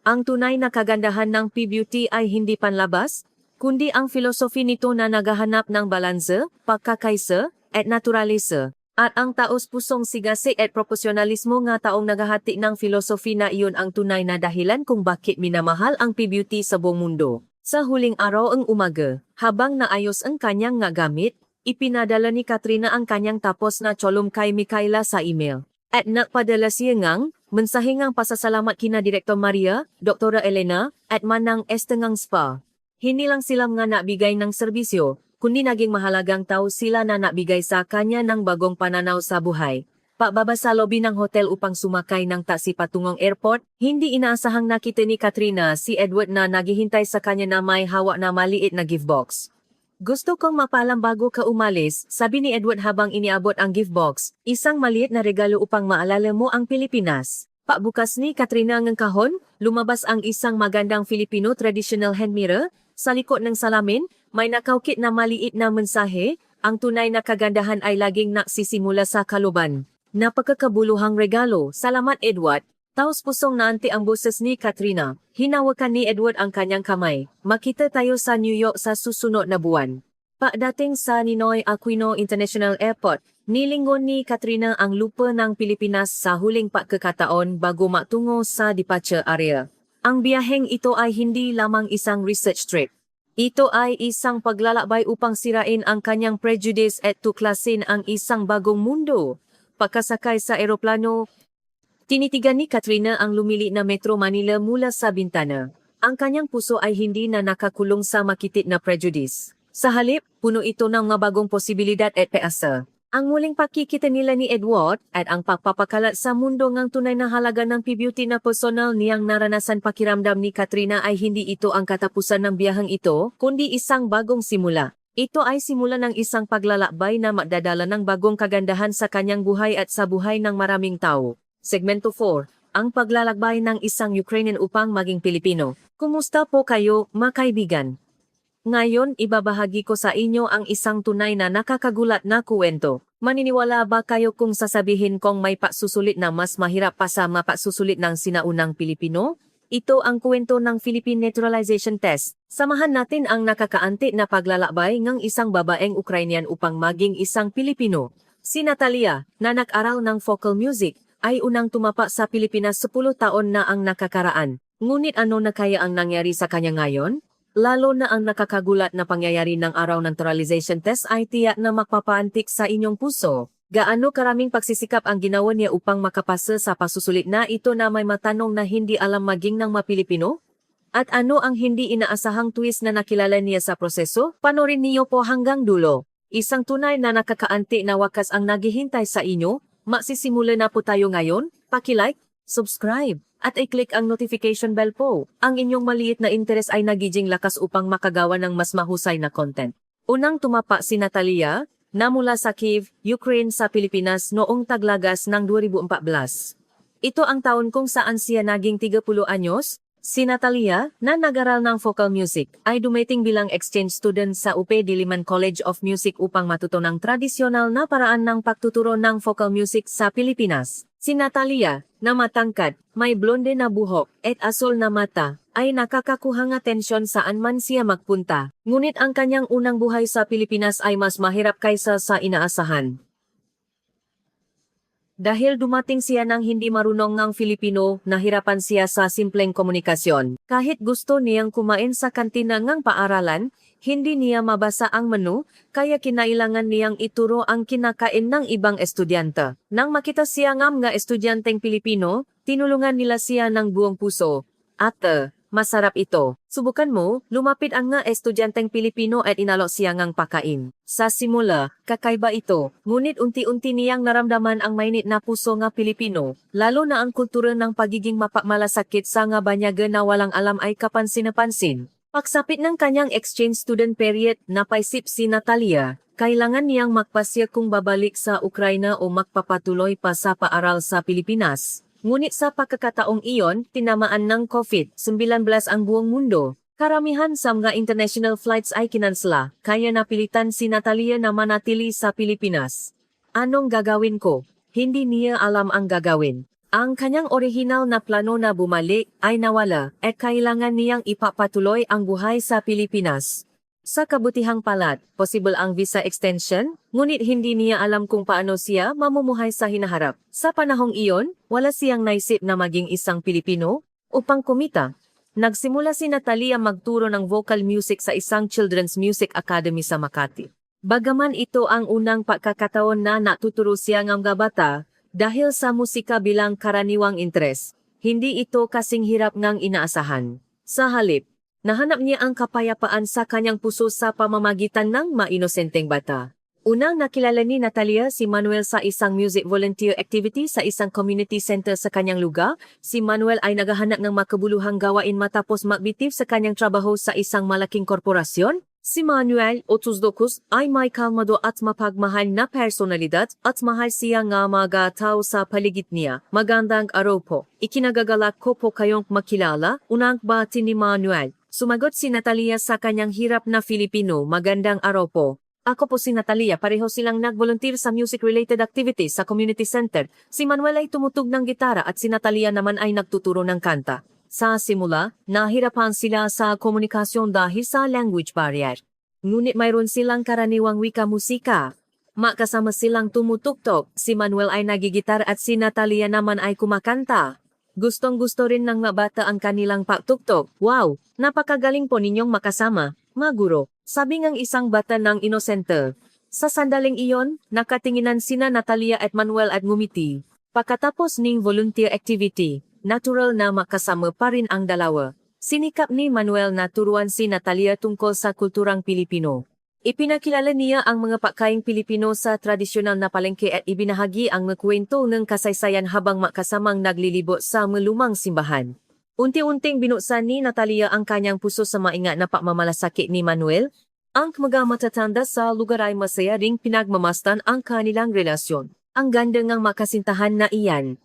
Ang tunay na kagandahan ng P-Beauty ay hindi panlabas, kundi ang filosofi nito na naghahanap ng balanse, pagkakaisa, at naturalisa. At ang taos-pusong sigasig at proporsyonalismo nga taong naghahati ng filosofi na iyon ang tunay na dahilan kung bakit minamahal ang P-Beauty sa buong mundo. Sa huling araw ang umaga, habang naayos ang kanyang nga gamit, ipinadala ni Katrina ang kanyang tapos na kolum kay Michaela sa email. At nagpadala siya ngang mensaheng pasasalamat kina Direktor Maria, Dr. Elena, at Manang Estengang Spa. Hindi lang sila nga nabigay ng serbisyo, kundi naging mahalagang tao sila na nabigay sa kanya ng bagong pananaw sa buhay. Pababa sa lobby ng hotel upang sumakay ng taxi patungong airport, hindi inaasahang nakita ni Katrina si Edward na naghihintay sa kanya na may hawak na maliit na gift box. Gusto kong mapalam bago ka umalis, sabi ni Edward habang iniabot ang gift box, isang maliit na regalo upang maalala mo ang Pilipinas. Pagbukas ni Katrina ng kahon, lumabas ang isang magandang Filipino traditional hand mirror. Sa likod ng salamin, may nakaukit na maliit na mensahe, ang tunay na kagandahan ay laging nagsisimula sa kaluban. Napakakabuluhang regalo, salamat Edward. Taos-pusong naanti ang boses ni Katrina. Hinawakan ni Edward ang kanyang kamay. Makita tayo sa New York sa susunod na buwan. Pagdating sa Ninoy Aquino International Airport, nilingon ni Katrina ang lupa ng Pilipinas sa huling pagkakataon bago matungo sa departure area. Ang biyaheng ito ay hindi lamang isang research trip. Ito ay isang paglalakbay upang sirain ang kanyang prejudice at tuklasin ang isang bagong mundo. Pagkasakay sa eroplano, tinitigan ni Katrina ang lumili na Metro Manila mula sa bintana. Ang kanyang puso ay hindi na nakakulong sa makitit na prejudice. Sa halip, puno ito ng mga bagong posibilidad at peasa. Ang muling pagkikita nila ni Edward at ang pagpapakalat sa mundo ng tunay na halaga ng P-Beauty na personal niyang naranasan pakiramdam ni Katrina ay hindi ito ang katapusan ng biyaheng ito, kundi isang bagong simula. Ito ay simula ng isang paglalakbay na magdadala ng bagong kagandahan sa kanyang buhay at sa buhay ng maraming tao. Segmento 4, ang paglalakbay ng isang Ukrainian upang maging Pilipino. Kumusta po kayo, mga kaibigan? Ngayon, ibabahagi ko sa inyo ang isang tunay na nakakagulat na kuwento. Maniniwala ba kayo kung sasabihin kong may pagsusulit na mas mahirap pa sa mapagsusulit ng sinaunang Pilipino? Ito ang kuwento ng Philippine Naturalization Test. Samahan natin ang nakakaanti na paglalakbay ng isang babaeng Ukrainian upang maging isang Pilipino. Si Natalia, na nag-aral ng vocal music, ay unang tumapa sa Pilipinas 10 taon na ang nakakaraan. Ngunit ano na kaya ang nangyari sa kanya ngayon? Lalo na ang nakakagulat na pangyayari ng araw ng naturalization test ay tiyak na magpapaantik sa inyong puso. Gaano karaming pagsisikap ang ginawa niya upang makapasa sa pasusulit na ito na may matanong na hindi alam maging ng mapilipino? At ano ang hindi inaasahang twist na nakilala niya sa proseso? Panorin niyo po hanggang dulo. Isang tunay na nakakaanti na wakas ang naghihintay sa inyo. Magsisimula na po tayo ngayon. Paki-like, subscribe, At i-click ang notification bell po. Ang inyong maliit na interes ay nagiging lakas upang makagawa ng mas mahusay na content. Unang tumapa si Natalia, na mula sa Kyiv, Ukraine sa Pilipinas noong taglagas ng 2014. Ito ang taon kung saan siya naging 30 anyos. Si Natalia, na nag-aral ng vocal music, ay dumating bilang exchange student sa UP Diliman College of Music upang matuto ng tradisyonal na paraan ng pagtuturo ng vocal music sa Pilipinas. Si Natalia, na matangkad, may blonde na buhok, at asul na mata, ay nakakakuhang atensyon saan man siya magpunta. Ngunit ang kanyang unang buhay sa Pilipinas ay mas mahirap kaysa sa inaasahan. Dahil dumating siya ng hindi marunong ng Filipino, nahirapan siya sa simpleng komunikasyon. Kahit gusto niyang kumain sa kantina ng paaralan, hindi niya mabasa ang menu, kaya kinailangan niyang ituro ang kinakain ng ibang estudyante. Nang makita siya ng mga estudyanteng Pilipino, tinulungan nila siya ng buong puso. Ate, masarap ito. Subukan mo, lumapit ang nga estudyanteng Pilipino at inalok siya ngang pakain. Sa simula, kakaiba ito, ngunit unti-unti niyang naramdaman ang mainit na puso nga Pilipino, lalo na ang kultura ng pagiging mapakmalasakit sa nga banyaga na walang alam ay kapansin-napansin. Pagsapit ng kanyang exchange student period, napaisip si Natalia, kailangan niyang magpasya kung babalik sa Ukraina o magpapatuloy pa sa paaral sa Pilipinas. Ngunit sa pagkakataong iyon, tinamaan ng COVID-19 ang buong mundo. Karamihan sa mga international flights ay kinansela, kaya napilitan si Natalia na manatili sa Pilipinas. Anong gagawin ko? Hindi niya alam ang gagawin. Ang kanyang orihinal na plano na bumalik ay nawala at kailangan niyang ipapatuloy ang buhay sa Pilipinas. Sa kabutihang palad, possible ang visa extension, ngunit hindi niya alam kung paano siya mamumuhay sa hinaharap. Sa panahong iyon, wala siyang naisip na maging isang Pilipino upang kumita. Nagsimula si Natalia magturo ng vocal music sa isang children's music academy sa Makati. Bagaman ito ang unang pagkakataon na natuturo siya ng mga bata, dahil sa musika bilang karaniwang interes, hindi ito kasing hirap ng inaasahan. Sa halip, nahanap niya ang kapayapaan sa kanyang puso sa pamamagitan ng mainosenteng bata. Unang nakilala ni Natalia si Manuel sa isang music volunteer activity sa isang community center sa kanyang lugar. Si Manuel ay naghahanap ng makabuluhang gawain matapos magbitiw sa kanyang trabaho sa isang malaking korporasyon. Si Manuel, 32, ay may kalmado at mapagmahal na personalidad at mahal siya nga mga tao sa paligid niya. Magandang araw po. Ikinagagalak ko po kayong makilala. Unang bati ni Manuel. Sumagot si Natalia sa kanyang hirap na Filipino. Magandang araw po. Ako po si Natalia. Pareho silang nag-volunteer sa music-related activities sa community center. Si Manuel ay tumutug ng gitara at si Natalia naman ay nagtuturo ng kanta. Sa simula, nahirapan sila sa komunikasyon dahil sa language barrier. Ngunit mayroon silang karaniwang wika-musika. Makasama silang tumutugtog, si Manuel ay nagigitar at si Natalia naman ay kumakanta. Gustong-gusto rin ng mga bata ang kanilang pagtugtog. Wow, napakagaling po ninyong makasama, mga guro, sabi ng isang bata ng inosente. Sa sandaling iyon, nakatinginan sina Natalia at Manuel at ngumiti. Pagkatapos ning volunteer activity, natural na makasama pa rin ang dalawa. Sinikap ni Manuel na turuan si Natalia tungkol sa kulturang Pilipino. Ipinakilala niya ang mga pagkaing Pilipino sa tradisyonal na palengke at ibinahagi ang mga kwento ng kasaysayan habang makasamang naglilibot sa lumang simbahan. Unti-unting binuksan ni Natalia ang kanyang puso sa maingat na pagmamalasakit ni Manuel. Ang mga matatanda sa lugar ay masaya ring pinagmamasdan ang kanilang relasyon. Ang ganda ngang makasintahan na iyan.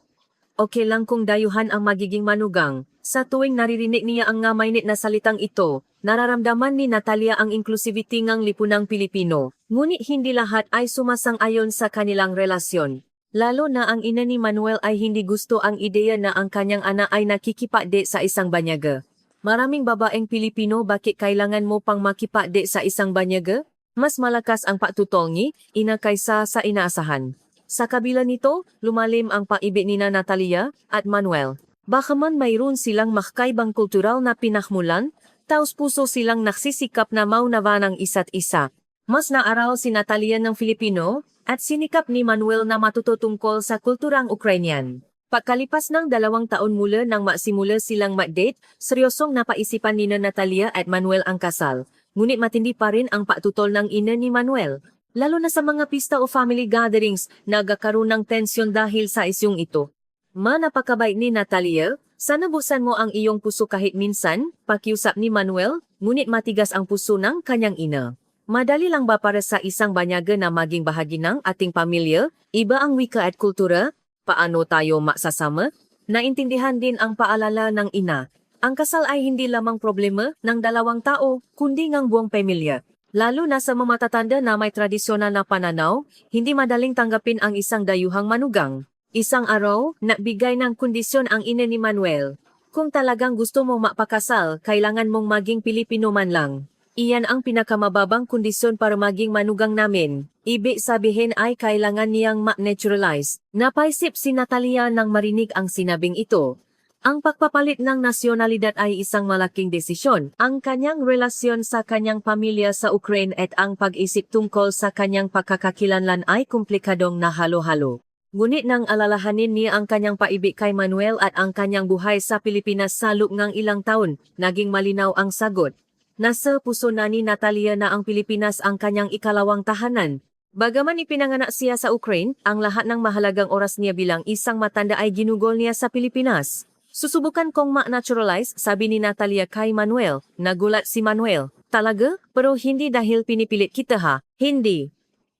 Okay lang kung dayuhan ang magiging manugang. Sa tuwing naririnig niya ang nga mainit na salitang ito, nararamdaman ni Natalia ang inclusivity ng lipunang Pilipino. Ngunit hindi lahat ay sumasang-ayon sa kanilang relasyon. Lalo na ang ina ni Manuel ay hindi gusto ang ideya na ang kanyang anak ay nakikipagde sa isang banyaga. Maraming babaeng Pilipino, bakit kailangan mo pang makipagde sa isang banyaga? Mas malakas ang pagtutulngi, ina kaysa sa inaasahan. Sa kabila nito, lumalim ang paibig ni Natalia at Manuel. Baka man mayroon silang makaibang kultural na pinahmulan, taos-puso silang nagsisikap na maunawa ng isa't isa. Mas naaral si Natalia ng Filipino at sinikap ni Manuel na matuto tungkol sa kulturang Ukrainian. Pagkalipas ng 2 taon mula nang masimula silang mag-date, seryosong napaisipan ni Natalia at Manuel ang kasal. Ngunit matindi pa rin ang patutol ng ina ni Manuel. Lalo na sa mga pista o family gatherings, nagkakaroon ng tensyon dahil sa isyong ito. Napakabait ni Natalia, Sanabusan mo ang iyong puso kahit minsan, pakiusap ni Manuel, ngunit matigas ang puso ng kanyang ina. Madali lang ba para sa isang banyaga na maging bahagi ng ating pamilya? Iba ang wika at kultura? Paano tayo maksasama? Naintindihan din ang paalala ng ina. Ang kasal ay hindi lamang problema ng dalawang tao, kundi ng buong pamilya. Lalo na sa mga matatanda na may tradisyonal na pananaw, hindi madaling tanggapin ang isang dayuhang manugang. Isang araw, nagbigay ng kondisyon ang ina ni Manuel. Kung talagang gusto mong mapakasal, kailangan mong maging Pilipino man lang. Iyan ang pinakamababang kondisyon para maging manugang namin. Ibig sabihin ay kailangan niyang ma-naturalize. Napaisip si Natalia nang marinig ang sinabing ito. Ang pagpapalit ng nasyonalidad ay isang malaking desisyon. Ang kanyang relasyon sa kanyang pamilya sa Ukraine at ang pag-isip tungkol sa kanyang pagkakakilanlan ay komplikadong nahalo-halo. Ngunit nang alalahanin niya ang kanyang paibig kay Manuel at ang kanyang buhay sa Pilipinas sa loob ng ilang taon, naging malinaw ang sagot. Nasa puso na ni Natalia na ang Pilipinas ang kanyang ikalawang tahanan. Bagaman ipinanganak siya sa Ukraine, ang lahat ng mahalagang oras niya bilang isang matanda ay ginugol niya sa Pilipinas. Susubukan kong ma-naturalize, sabi ni Natalia kay Manuel. Nagulat si Manuel. Talaga? Pero hindi dahil pinipilit kita ha? Hindi.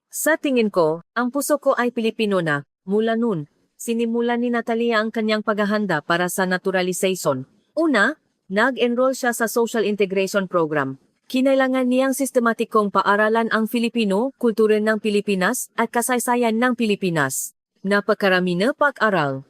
Sa tingin ko, ang puso ko ay Pilipino na. Mula noon, sinimulan ni Natalia ang kanyang paghahanda para sa naturalization. Una, nag-enroll siya sa Social Integration Program. Kinailangan niyang sistematikong paaralan ang Filipino, kultura ng Pilipinas, at kasaysayan ng Pilipinas. Napakarami na pag-aral.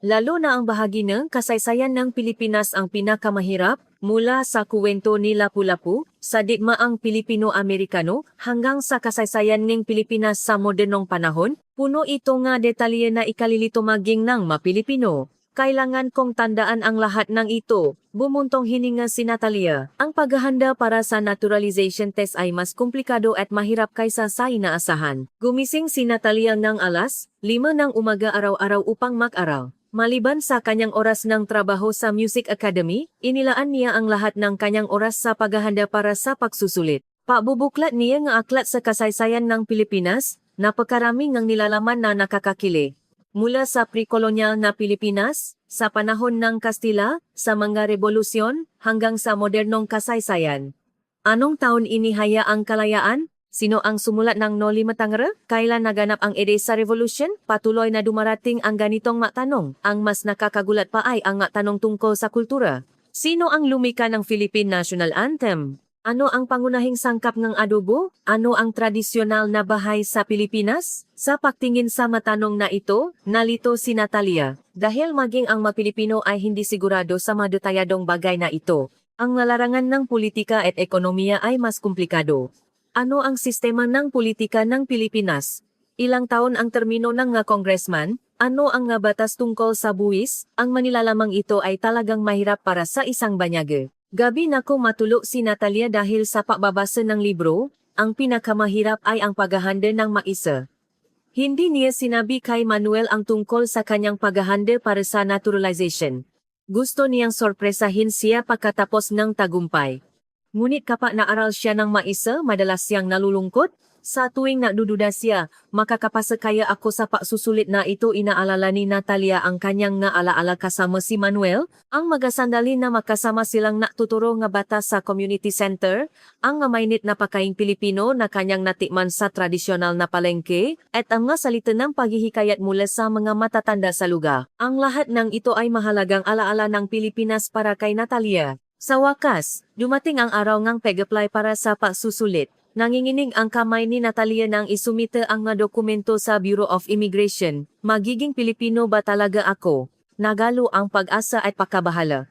Lalo na ang bahagi ng kasaysayan ng Pilipinas ang pinakamahirap, mula sa kuwento ni Lapu-Lapu, sa digmaang Pilipino-Amerikano, hanggang sa kasaysayan ng Pilipinas sa modernong panahon, puno ito nga detalye na ikalilito maging ng mapilipino. Kailangan kong tandaan ang lahat ng ito, bumuntong hininga si Natalia. Ang paghahanda para sa naturalization test ay mas komplikado at mahirap kaysa sa inaasahan. Gumising si Natalia ng alas 5 ng umaga araw-araw upang mag-aral. Maliban sa kanyang oras ng trabaho sa Music Academy, inilaan niya ang lahat ng kanyang oras sa paghahanda para sa pagsusulit. Pabubuklat niya ng aklat sa kasaysayan ng Pilipinas, napakarami ng nilalaman na nakakakili. Mula sa pre-kolonyal na Pilipinas, sa panahon ng Kastila, sa mga revolusyon, hanggang sa modernong kasaysayan. Anong taon inihaya ang kalayaan? Sino ang sumulat ng Noli Me Tangere? Kailan naganap ang EDSA Revolution? Patuloy na dumarating ang ganitong matanong. Ang mas nakakagulat pa ay ang tanong tungkol sa kultura. Sino ang lumika ng Philippine National Anthem? Ano ang pangunahing sangkap ng adobo? Ano ang tradisyonal na bahay sa Pilipinas? Sa pagtingin sa matanong na ito, nalito si Natalia. Dahil maging ang mga Pilipino ay hindi sigurado sa mga detayadong bagay na ito. Ang larangan ng politika at ekonomiya ay mas komplikado. Ano ang sistema ng politika ng Pilipinas? Ilang taon ang termino ng nga congressman? Ano ang nga batas tungkol sa buwis? Ang manilalamang ito ay talagang mahirap para sa isang banyaga. Gabi nako matulog si Natalia dahil sa pagbabasa ng libro, ang pinakamahirap ay ang paghahanda ng maisa. Hindi niya sinabi kay Manuel ang tungkol sa kanyang paghahanda para sa naturalization. Gusto niyang sorpresahin siya pagkatapos ng tagumpay. Ngunit kapag naaral siya ng maisa, madalas siyang nalulungkot. Sa tuwing nadududa siya, makakapasa kaya ako sa pagsusulit na ito inaalala ni Natalia ang kanyang nga alaala kasama si Manuel, ang magasandali na makasama silang natuturo nga bata sa community center, ang nga mainit na pakaing Pilipino na kanyang natikman sa tradisyonal na palengke, at ang nga salita ng paghihikayat mula sa mga matatanda sa lugar. Ang lahat ng ito ay mahalagang alaala ng Pilipinas para kay Natalia. Sa wakas, dumating ang araw ngang pag-apply para sa pagsusulit. Nanginginig ang kamay ni Natalia nang isumite ang mga dokumento sa Bureau of Immigration. Magiging Pilipino ba talaga ako? Nagalo ang pag-asa at pagkabahala.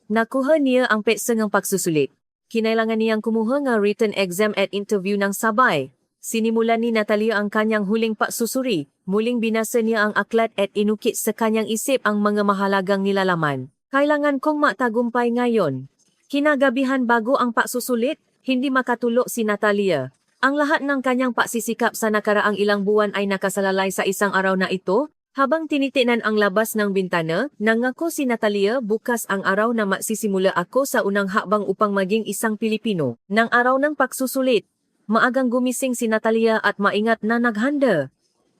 Nakuha niya ang petsa ng pagsusulit. Kinailangan niyang kumuha ng written exam at interview ng sabay. Sinimulan ni Natalia ang kanyang huling pagsusuri. Muling binasa niya ang aklat at inukit sa kanyang isip ang mga mahalagang nilalaman. Kailangan kong matagumpay ngayon. Kinagabihan bago ang pagsusulit, hindi makatulog si Natalia. Ang lahat ng kanyang pagsisikap sa nakaraang ilang buwan ay nakasalalay sa isang araw na ito. Habang tinitinan ang labas ng bintana, nangako si Natalia bukas ang araw na magsisimula ako sa unang hakbang upang maging isang Pilipino. Nang araw ng pagsusulit, maagang gumising si Natalia at maingat na naghanda.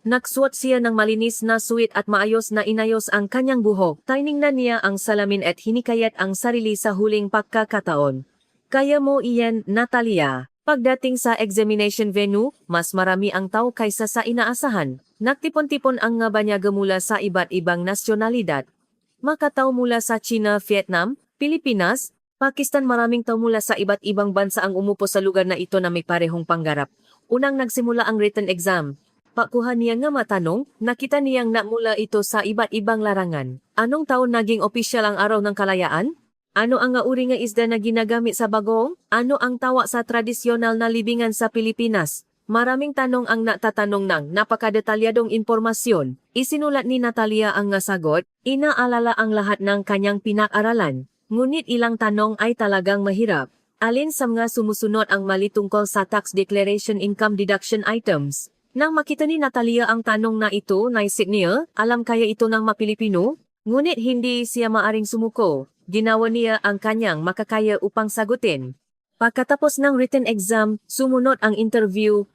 Nagsuot siya ng malinis na suit at maayos na inayos ang kanyang buhok. Tiningnan niya ang salamin at hinikayat ang sarili sa huling pagkakataon. Kaya mo iyan, Natalia. Pagdating sa examination venue, mas marami ang tao kaysa sa inaasahan. Nagtipon-tipon ang nga banyaga mula sa iba't ibang nasyonalidad. Makatao mula sa China, Vietnam, Pilipinas, Pakistan, maraming tao mula sa iba't ibang bansa ang umupo sa lugar na ito na may parehong pangarap. Unang nagsimula ang written exam. Pakuha niya nga matanong, nakita niyang namula ito sa iba't ibang larangan. Anong taon naging opisyal ang Araw ng Kalayaan? Ano ang nga uri nga isda na ginagamit sa bagong? Ano ang tawa sa tradisyonal na libingan sa Pilipinas? Maraming tanong ang natatanong ng napakadetalyadong impormasyon. Isinulat ni Natalia ang nga sagot, inaalala ang lahat ng kanyang pinag-aralan. Ngunit ilang tanong ay talagang mahirap. Alin sa mga sumusunod ang mali tungkol sa tax declaration income deduction items? Nang makita ni Natalia ang tanong na ito, naisip niya, alam kaya ito ng Mapilipino? Ngunit hindi siya maaring sumuko. Ginawa niya ang kanyang makakaya upang sagutin. Pagkatapos ng written exam, sumunod ang interview.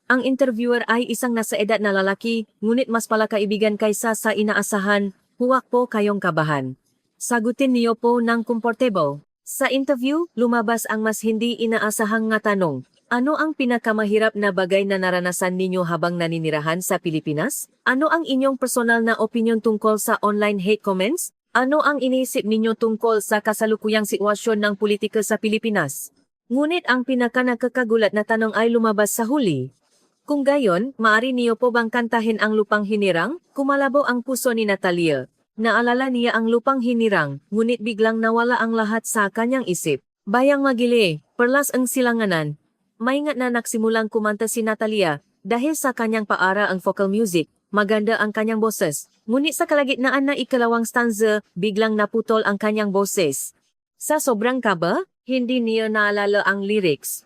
Ang interviewer ay isang nasa edad na lalaki, ngunit mas palakaibigan kaysa sa inaasahan. Huwag po kayong kabahan. Sagutin niyo po ng komportable. Sa interview, lumabas ang mas hindi inaasahang nga tanong. Ano ang pinakamahirap na bagay na naranasan ninyo habang naninirahan sa Pilipinas? Ano ang inyong personal na opinion tungkol sa online hate comments? Ano ang iniisip ninyo tungkol sa kasalukuyang sitwasyon ng politika sa Pilipinas? Ngunit ang pinakanakakagulat na tanong ay lumabas sa huli. Kung gayon, maaari niyo po bang kantahin ang Lupang Hinirang? Kumalabo ang puso ni Natalia. Naalala niya ang Lupang Hinirang, ngunit biglang nawala ang lahat sa kanyang isip. Bayang Magili, Perlas ang Silanganan. Maingat na nagsimulang kumanta si Natalia dahil sa kanyang paara ang vocal music, maganda ang kanyang boses. Ngunit sa kalagitnaan na ikalawang stanza, biglang naputol ang kanyang boses. Sa sobrang kaba, hindi niya naalala ang lyrics.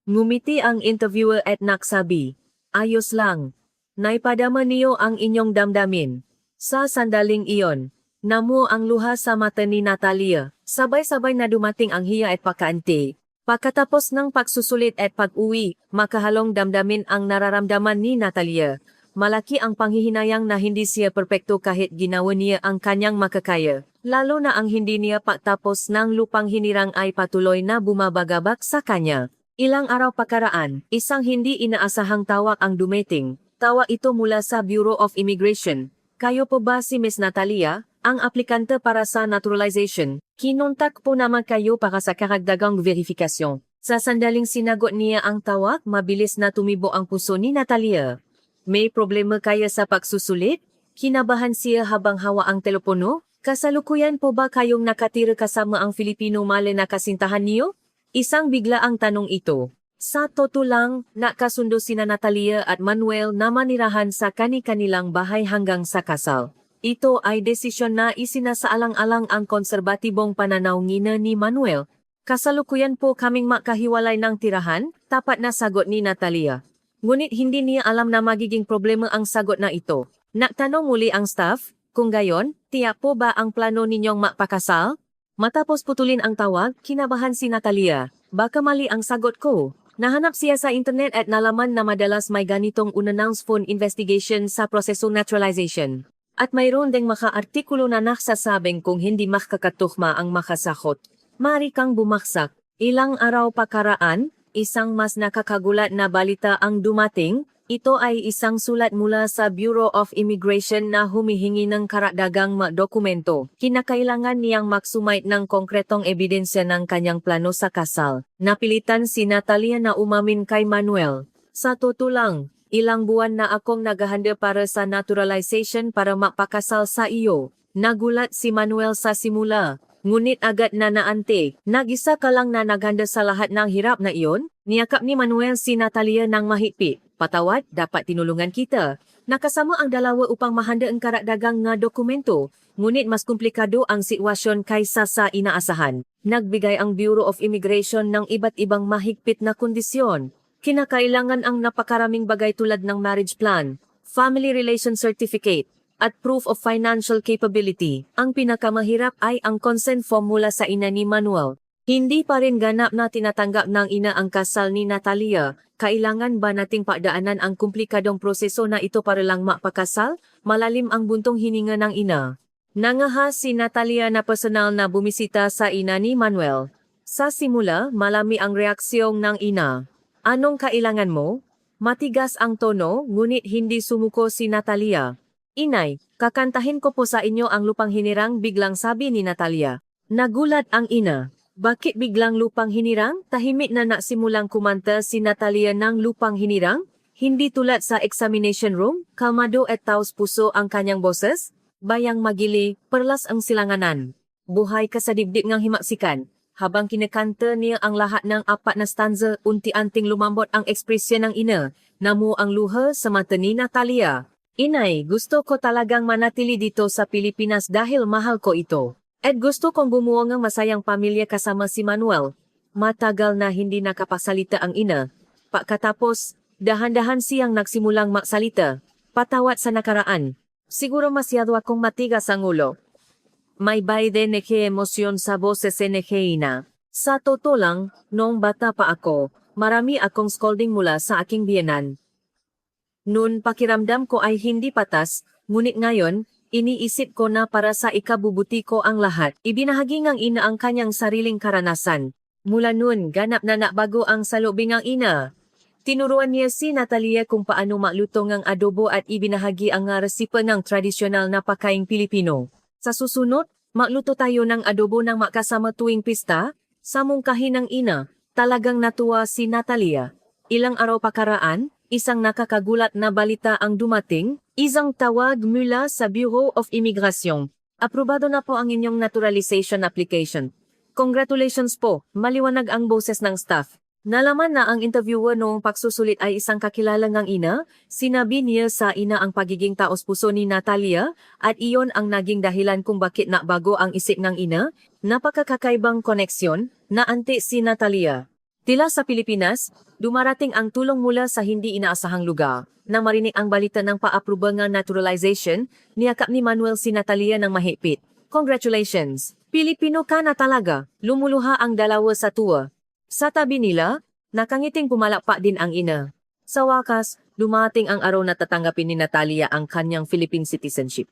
Ngumiti ang interviewer at nagsabi, ayos lang. Naipadama niyo ang inyong damdamin. Sa sandaling iyon, namuo ang luha sa mata ni Natalia. Sabay-sabay na dumating ang hiya at pagkaanti. Pagkatapos ng pagsusulit at pag-uwi, makahalong damdamin ang nararamdaman ni Natalia. Malaki ang panghihinayang na hindi siya perpekto kahit ginawa niya ang kanyang makakaya. Lalo na ang hindi niya pagtapos ng Lupang Hinirang ay patuloy na bumabagabak sa kanya. Ilang araw pakaraan, isang hindi inaasahang tawag ang dumating. Tawa ito mula sa Bureau of Immigration. Kayo po ba si Miss Natalia, ang aplikante para sa naturalization? Kinontak po naman kayo para sa karagdagang verifikasyon. Sa sandaling sinagot niya ang tawag, mabilis na tumibo ang puso ni Natalia. May problema kaya sa pagsusulit? Kinabahan siya habang hawa ang telepono? Kasalukuyan po ba kayong nakatira kasama ang Filipino male na kasintahan niyo? Isang bigla ang tanong ito. Sa totoo lang, nakasundo sina Natalia at Manuel na manirahan sa kani-kanilang bahay hanggang sa kasal. Ito ay desisyon na isinasaalang-alang ang konserbatibong pananaw ngina ni Manuel. Kasalukuyan po kaming makahiwalay ng tirahan, tapat na sagot ni Natalia. Ngunit hindi niya alam na magiging problema ang sagot na ito. Nagtanong muli ang staff, kung gayon, tiyak po ba ang plano ninyong magpakasal? Matapos putulin ang tawag, kinabahan si Natalia. Baka mali ang sagot ko. Nahanap siya sa internet at nalaman na madalas may ganitong unannounced phone investigation sa prosesong naturalization. At mayroon ding maka-artikulo na nagsasabing kung hindi makakatukma ang makasakot, maaari kang bumaksak. Ilang araw pakaraan, isang mas nakakagulat na balita ang dumating. Ito ay isang sulat mula sa Bureau of Immigration na humihingi ng karagdagang dokumento. Kinakailangan niyang magsumite ng konkretong ebidensya ng kanyang plano sa kasal. Napilitan si Natalia na umamin kay Manuel. Sa totoo lang, ilang buwan na akong naghahanda para sa naturalization para magpakasal sa iyo. Nagulat si Manuel sa simula. Ngunit agad na naante. Nag-isa ka lang na naghanda sa lahat ng hirap na iyon? Niyakap ni Manuel si Natalia ng mahigpit. Patawad, dapat tinulungan kita. Nakasama ang dalawa upang mahanda ang karagdagang nga dokumento. Ngunit mas komplikado ang sitwasyon kaysa sa inaasahan. Nagbigay ang Bureau of Immigration ng iba't ibang mahigpit na kondisyon. Kinakailangan ang napakaraming bagay tulad ng marriage plan, family relation certificate, at proof of financial capability. Ang pinakamahirap ay ang consent form mula sa ina ni Manuel. Hindi pa rin ganap na tinatanggap ng ina ang kasal ni Natalia. Kailangan ba nating pagdaanan ang komplikadong proseso na ito para lang mapakasal? Malalim ang buntong hininga ng ina. Nangahas si Natalia na personal na bumisita sa ina ni Manuel. Sa simula, malami ang reaksyong ng ina. Anong kailangan mo? Matigas ang tono, ngunit hindi sumuko si Natalia. Inay, kakantahin ko po sa inyo ang lupang hinirang, biglang sabi ni Natalia. Nagulat ang ina. Bakit biglang lupang hinirang? Tahimik na nasimulang kumanta si Natalia ng lupang hinirang? Hindi tulad sa examination room, kalmado at taos puso ang kanyang boses. Bayang magili, perlas ang silanganan. Buhay ka sa dibdib ngang himaksikan. Habang kinakanta niya ang lahat ng 4 na stanza, unti-anting lumambot ang ekspresyon ng ina. Namu ang luha sa mata ni Natalia. Inay, gusto ko talagang manatili dito sa Pilipinas dahil mahal ko ito. At gusto kong bumuo ng masayang pamilya kasama si Manuel. Matagal na hindi nakapagsalita ang ina. Pagkatapos, dahan-dahan siyang nagsimulang magsalita. Patawat sa nakaraan. Siguro masyado akong matigas ang ulo. May baide neke emosyon sa boses neke ina. Sa totoo lang, noong bata pa ako, marami akong scolding mula sa aking biyenan. Noon pakiramdam ko ay hindi patas, ngunit ngayon, iniisip ko na para sa ikabubuti ko ang lahat. Ibinahagi ng ina ang kanyang sariling karanasan. Mula noon, ganap na nabago ang salubing ng ina. Tinuruan niya si Natalia kung paano magluto ng adobo at ibinahagi ang resipe ng tradisyonal na pagkaing Pilipino. Sa susunod, magluto tayo ng adobo ng makasama tuwing pista. Sa mungkahin ng ina, talagang natuwa si Natalia. Ilang araw pakaraan, isang nakakagulat na balita ang dumating. Isang tawag mula sa Bureau of Immigration. Aprobado na po ang inyong naturalization application. Congratulations po, maliwanag ang boses ng staff. Nalaman na ang interviewer noong pagsusulit ay isang kakilala ng ina, sinabi niya sa ina ang pagiging taos-puso ni Natalia, at iyon ang naging dahilan kung bakit nabago ang isip ng ina. Napakakaibang koneksyon, naanti si Natalia. Tila sa Pilipinas, dumarating ang tulong mula sa hindi inaasahang lugar. Nang marinig ang balita ng pa-aproba ng naturalization, niyakap ni Manuel si Natalia ng mahigpit. Congratulations! Pilipino ka na talaga, lumuluha ang dalawa sa tuwa. Sa tabi nila, nakangiting pumalakpak din ang ina. Sa wakas, dumating ang araw na tatanggapin ni Natalia ang kanyang Philippine citizenship.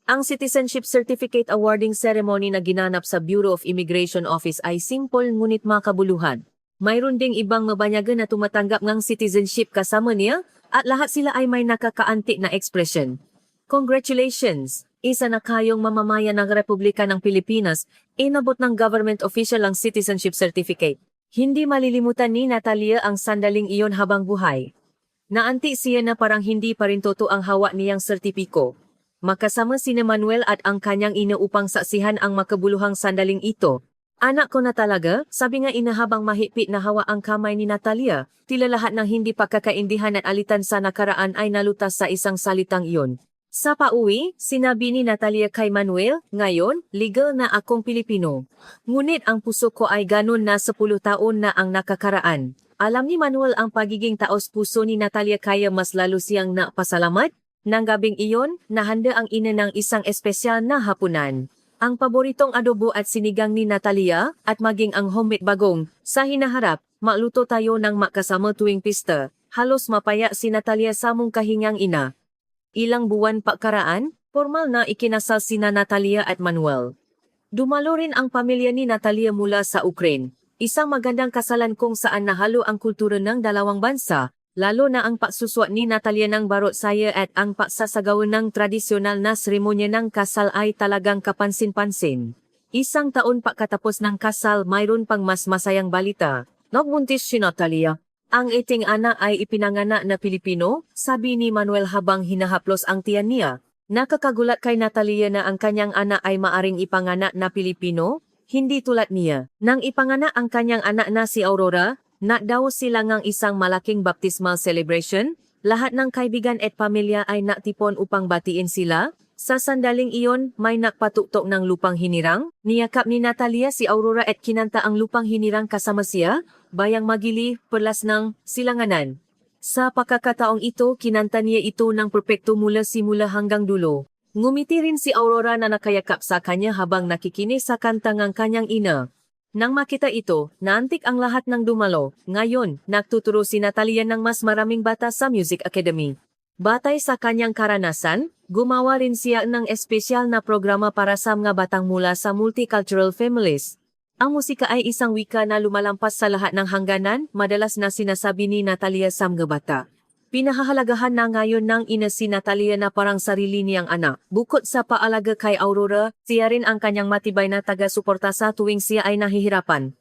Ang Citizenship Certificate Awarding Ceremony na ginanap sa Bureau of Immigration Office ay simple ngunit makabuluhan. Mayroon ding ibang mabanyagan na tumatanggap ng citizenship kasama niya, at lahat sila ay may nakakaantik na ekspresyon. Congratulations! Isa na kayong mamamayan ng Republika ng Pilipinas, inabot ng government official ang citizenship certificate. Hindi malilimutan ni Natalia ang sandaling iyon habang buhay. Naanti siya na parang hindi pa rin totoo ang hawak niyang sertipiko. Makasama si Manuel at ang kanyang ina upang saksihan ang makabuluhang sandaling ito. Anak ko na talaga, sabi nga ina habang mahigpit na hawa ang kamay ni Natalia. Tila lahat ng hindi pagkakaindihan at alitan sa nakaraan ay nalutas sa isang salitang iyon. Sa pauwi, sinabi ni Natalia kay Manuel, ngayon, legal na akong Pilipino. Ngunit ang puso ko ay ganun na 10 taon na ang nakakaraan. Alam ni Manuel ang pagiging taos-puso ni Natalia kaya mas lalo siyang napasalamat. Nang gabing iyon, nahanda ang ina ng isang espesyal na hapunan. Ang paboritong adobo at sinigang ni Natalia, at maging ang homemade bagong, sa hinaharap, magluto tayo ng makasama tuwing pista. Halos mapaya si Natalia sa mungkahingang ina. Ilang buwan pagkaraan, formal na ikinasal sina Natalia at Manuel. Dumalo rin ang pamilya ni Natalia mula sa Ukraine. Isang magandang kasalan kung saan nahalo ang kultura ng dalawang bansa, lalo na ang pagsuswat ni Natalia ng barot saya at ang pagsasagawa ng tradisyonal na seremonya ng kasal ay talagang kapansin-pansin. Isang taon pagkatapos ng kasal mayroon pang mas masayang balita. Nagbuntis si Natalia. Ang iting anak ay ipinanganak na Pilipino, sabi ni Manuel habang hinahaplos ang tiyan niya. Nakakagulat kay Natalia na ang kanyang anak ay maaring ipanganak na Pilipino, hindi tulad niya. Nang ipanganak ang kanyang anak na si Aurora, daw sila ngang isang malaking baptismal celebration, lahat ng kaibigan at pamilya ay natipon upang batiin sila. Sa sandaling iyon, may nakpatuktok ng lupang hinirang. Niyakap ni Natalia si Aurora at kinanta ang lupang hinirang kasama siya, bayang magili, perlas ng silanganan. Sa pagkakataong ito, kinanta niya ito ng perpekto mula simula hanggang dulo. Ngumiti rin si Aurora na nakayakap sa kanya habang nakikinig sa kanta ng kanyang ina. Nang makita ito, naantik ang lahat ng dumalo. Ngayon, nagtuturo si Natalia ng mas maraming bata sa Music Academy. Batay sa kanyang karanasan, gumawa rin siya ng espesyal na programa para sa mga batang mula sa multicultural families. Ang musika ay isang wika na lumalampas sa lahat ng hangganan, madalas na sinasabi ni Natalia sa mga bata. Pinahahalagahan na ngayon ng ina si Natalia na parang sarili niyang anak. Bukod sa paalaga kay Aurora, siya rin ang kanyang matibay na taga-suporta sa tuwing siya ay nahihirapan.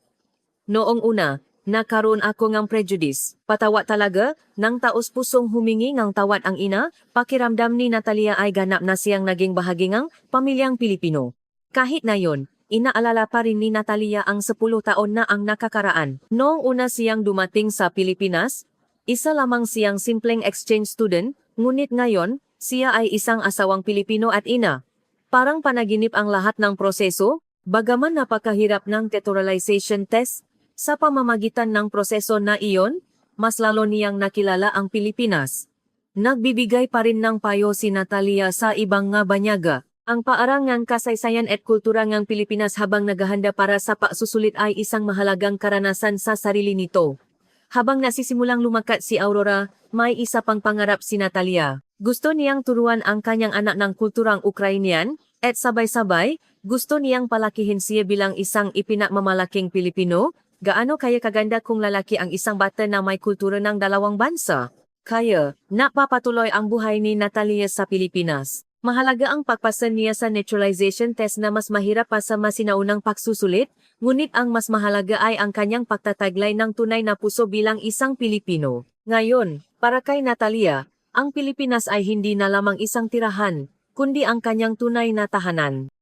Noong una, nagkaroon ako ng prejudice. Patawa talaga, nang taos pusong humingi ng tawad ang ina, pakiramdam ni Natalia ay ganap na siyang naging bahagi ng pamilyang Pilipino. Kahit na yon, inaalala pa rin ni Natalia ang 10 taon na ang nakakaraan. Noong una siyang dumating sa Pilipinas, isa lamang siyang simpleng exchange student, ngunit ngayon, siya ay isang asawang Pilipino at ina. Parang panaginip ang lahat ng proseso, bagaman napakahirap ng naturalization test, sa pamamagitan ng proseso na iyon, mas lalo niyang nakilala ang Pilipinas. Nagbibigay pa rin ng payo si Natalia sa ibang nga banyaga. Ang paarangang kasaysayan at kultura ng Pilipinas habang naghahanda para sa pagsusulit ay isang mahalagang karanasan sa sarili nito. Habang nasisimulang lumakat si Aurora, may isa pang pangarap si Natalia. Gusto niyang turuan ang kanyang anak ng kulturang Ukrainian, at sabay-sabay, gusto niyang palakihin siya bilang isang ipinagmamalaking Pilipino. Gaano kaya kaganda kung lalaki ang isang bata na may kultura ng dalawang bansa? Kaya, napapatuloy ang buhay ni Natalia sa Pilipinas. Mahalaga ang pagpasa niya sa naturalization test na mas mahirap pa sa masinaunang pagsusulit, ngunit ang mas mahalaga ay ang kanyang pagtataglay ng tunay na puso bilang isang Pilipino. Ngayon, para kay Natalia, ang Pilipinas ay hindi na lamang isang tirahan, kundi ang kanyang tunay na tahanan.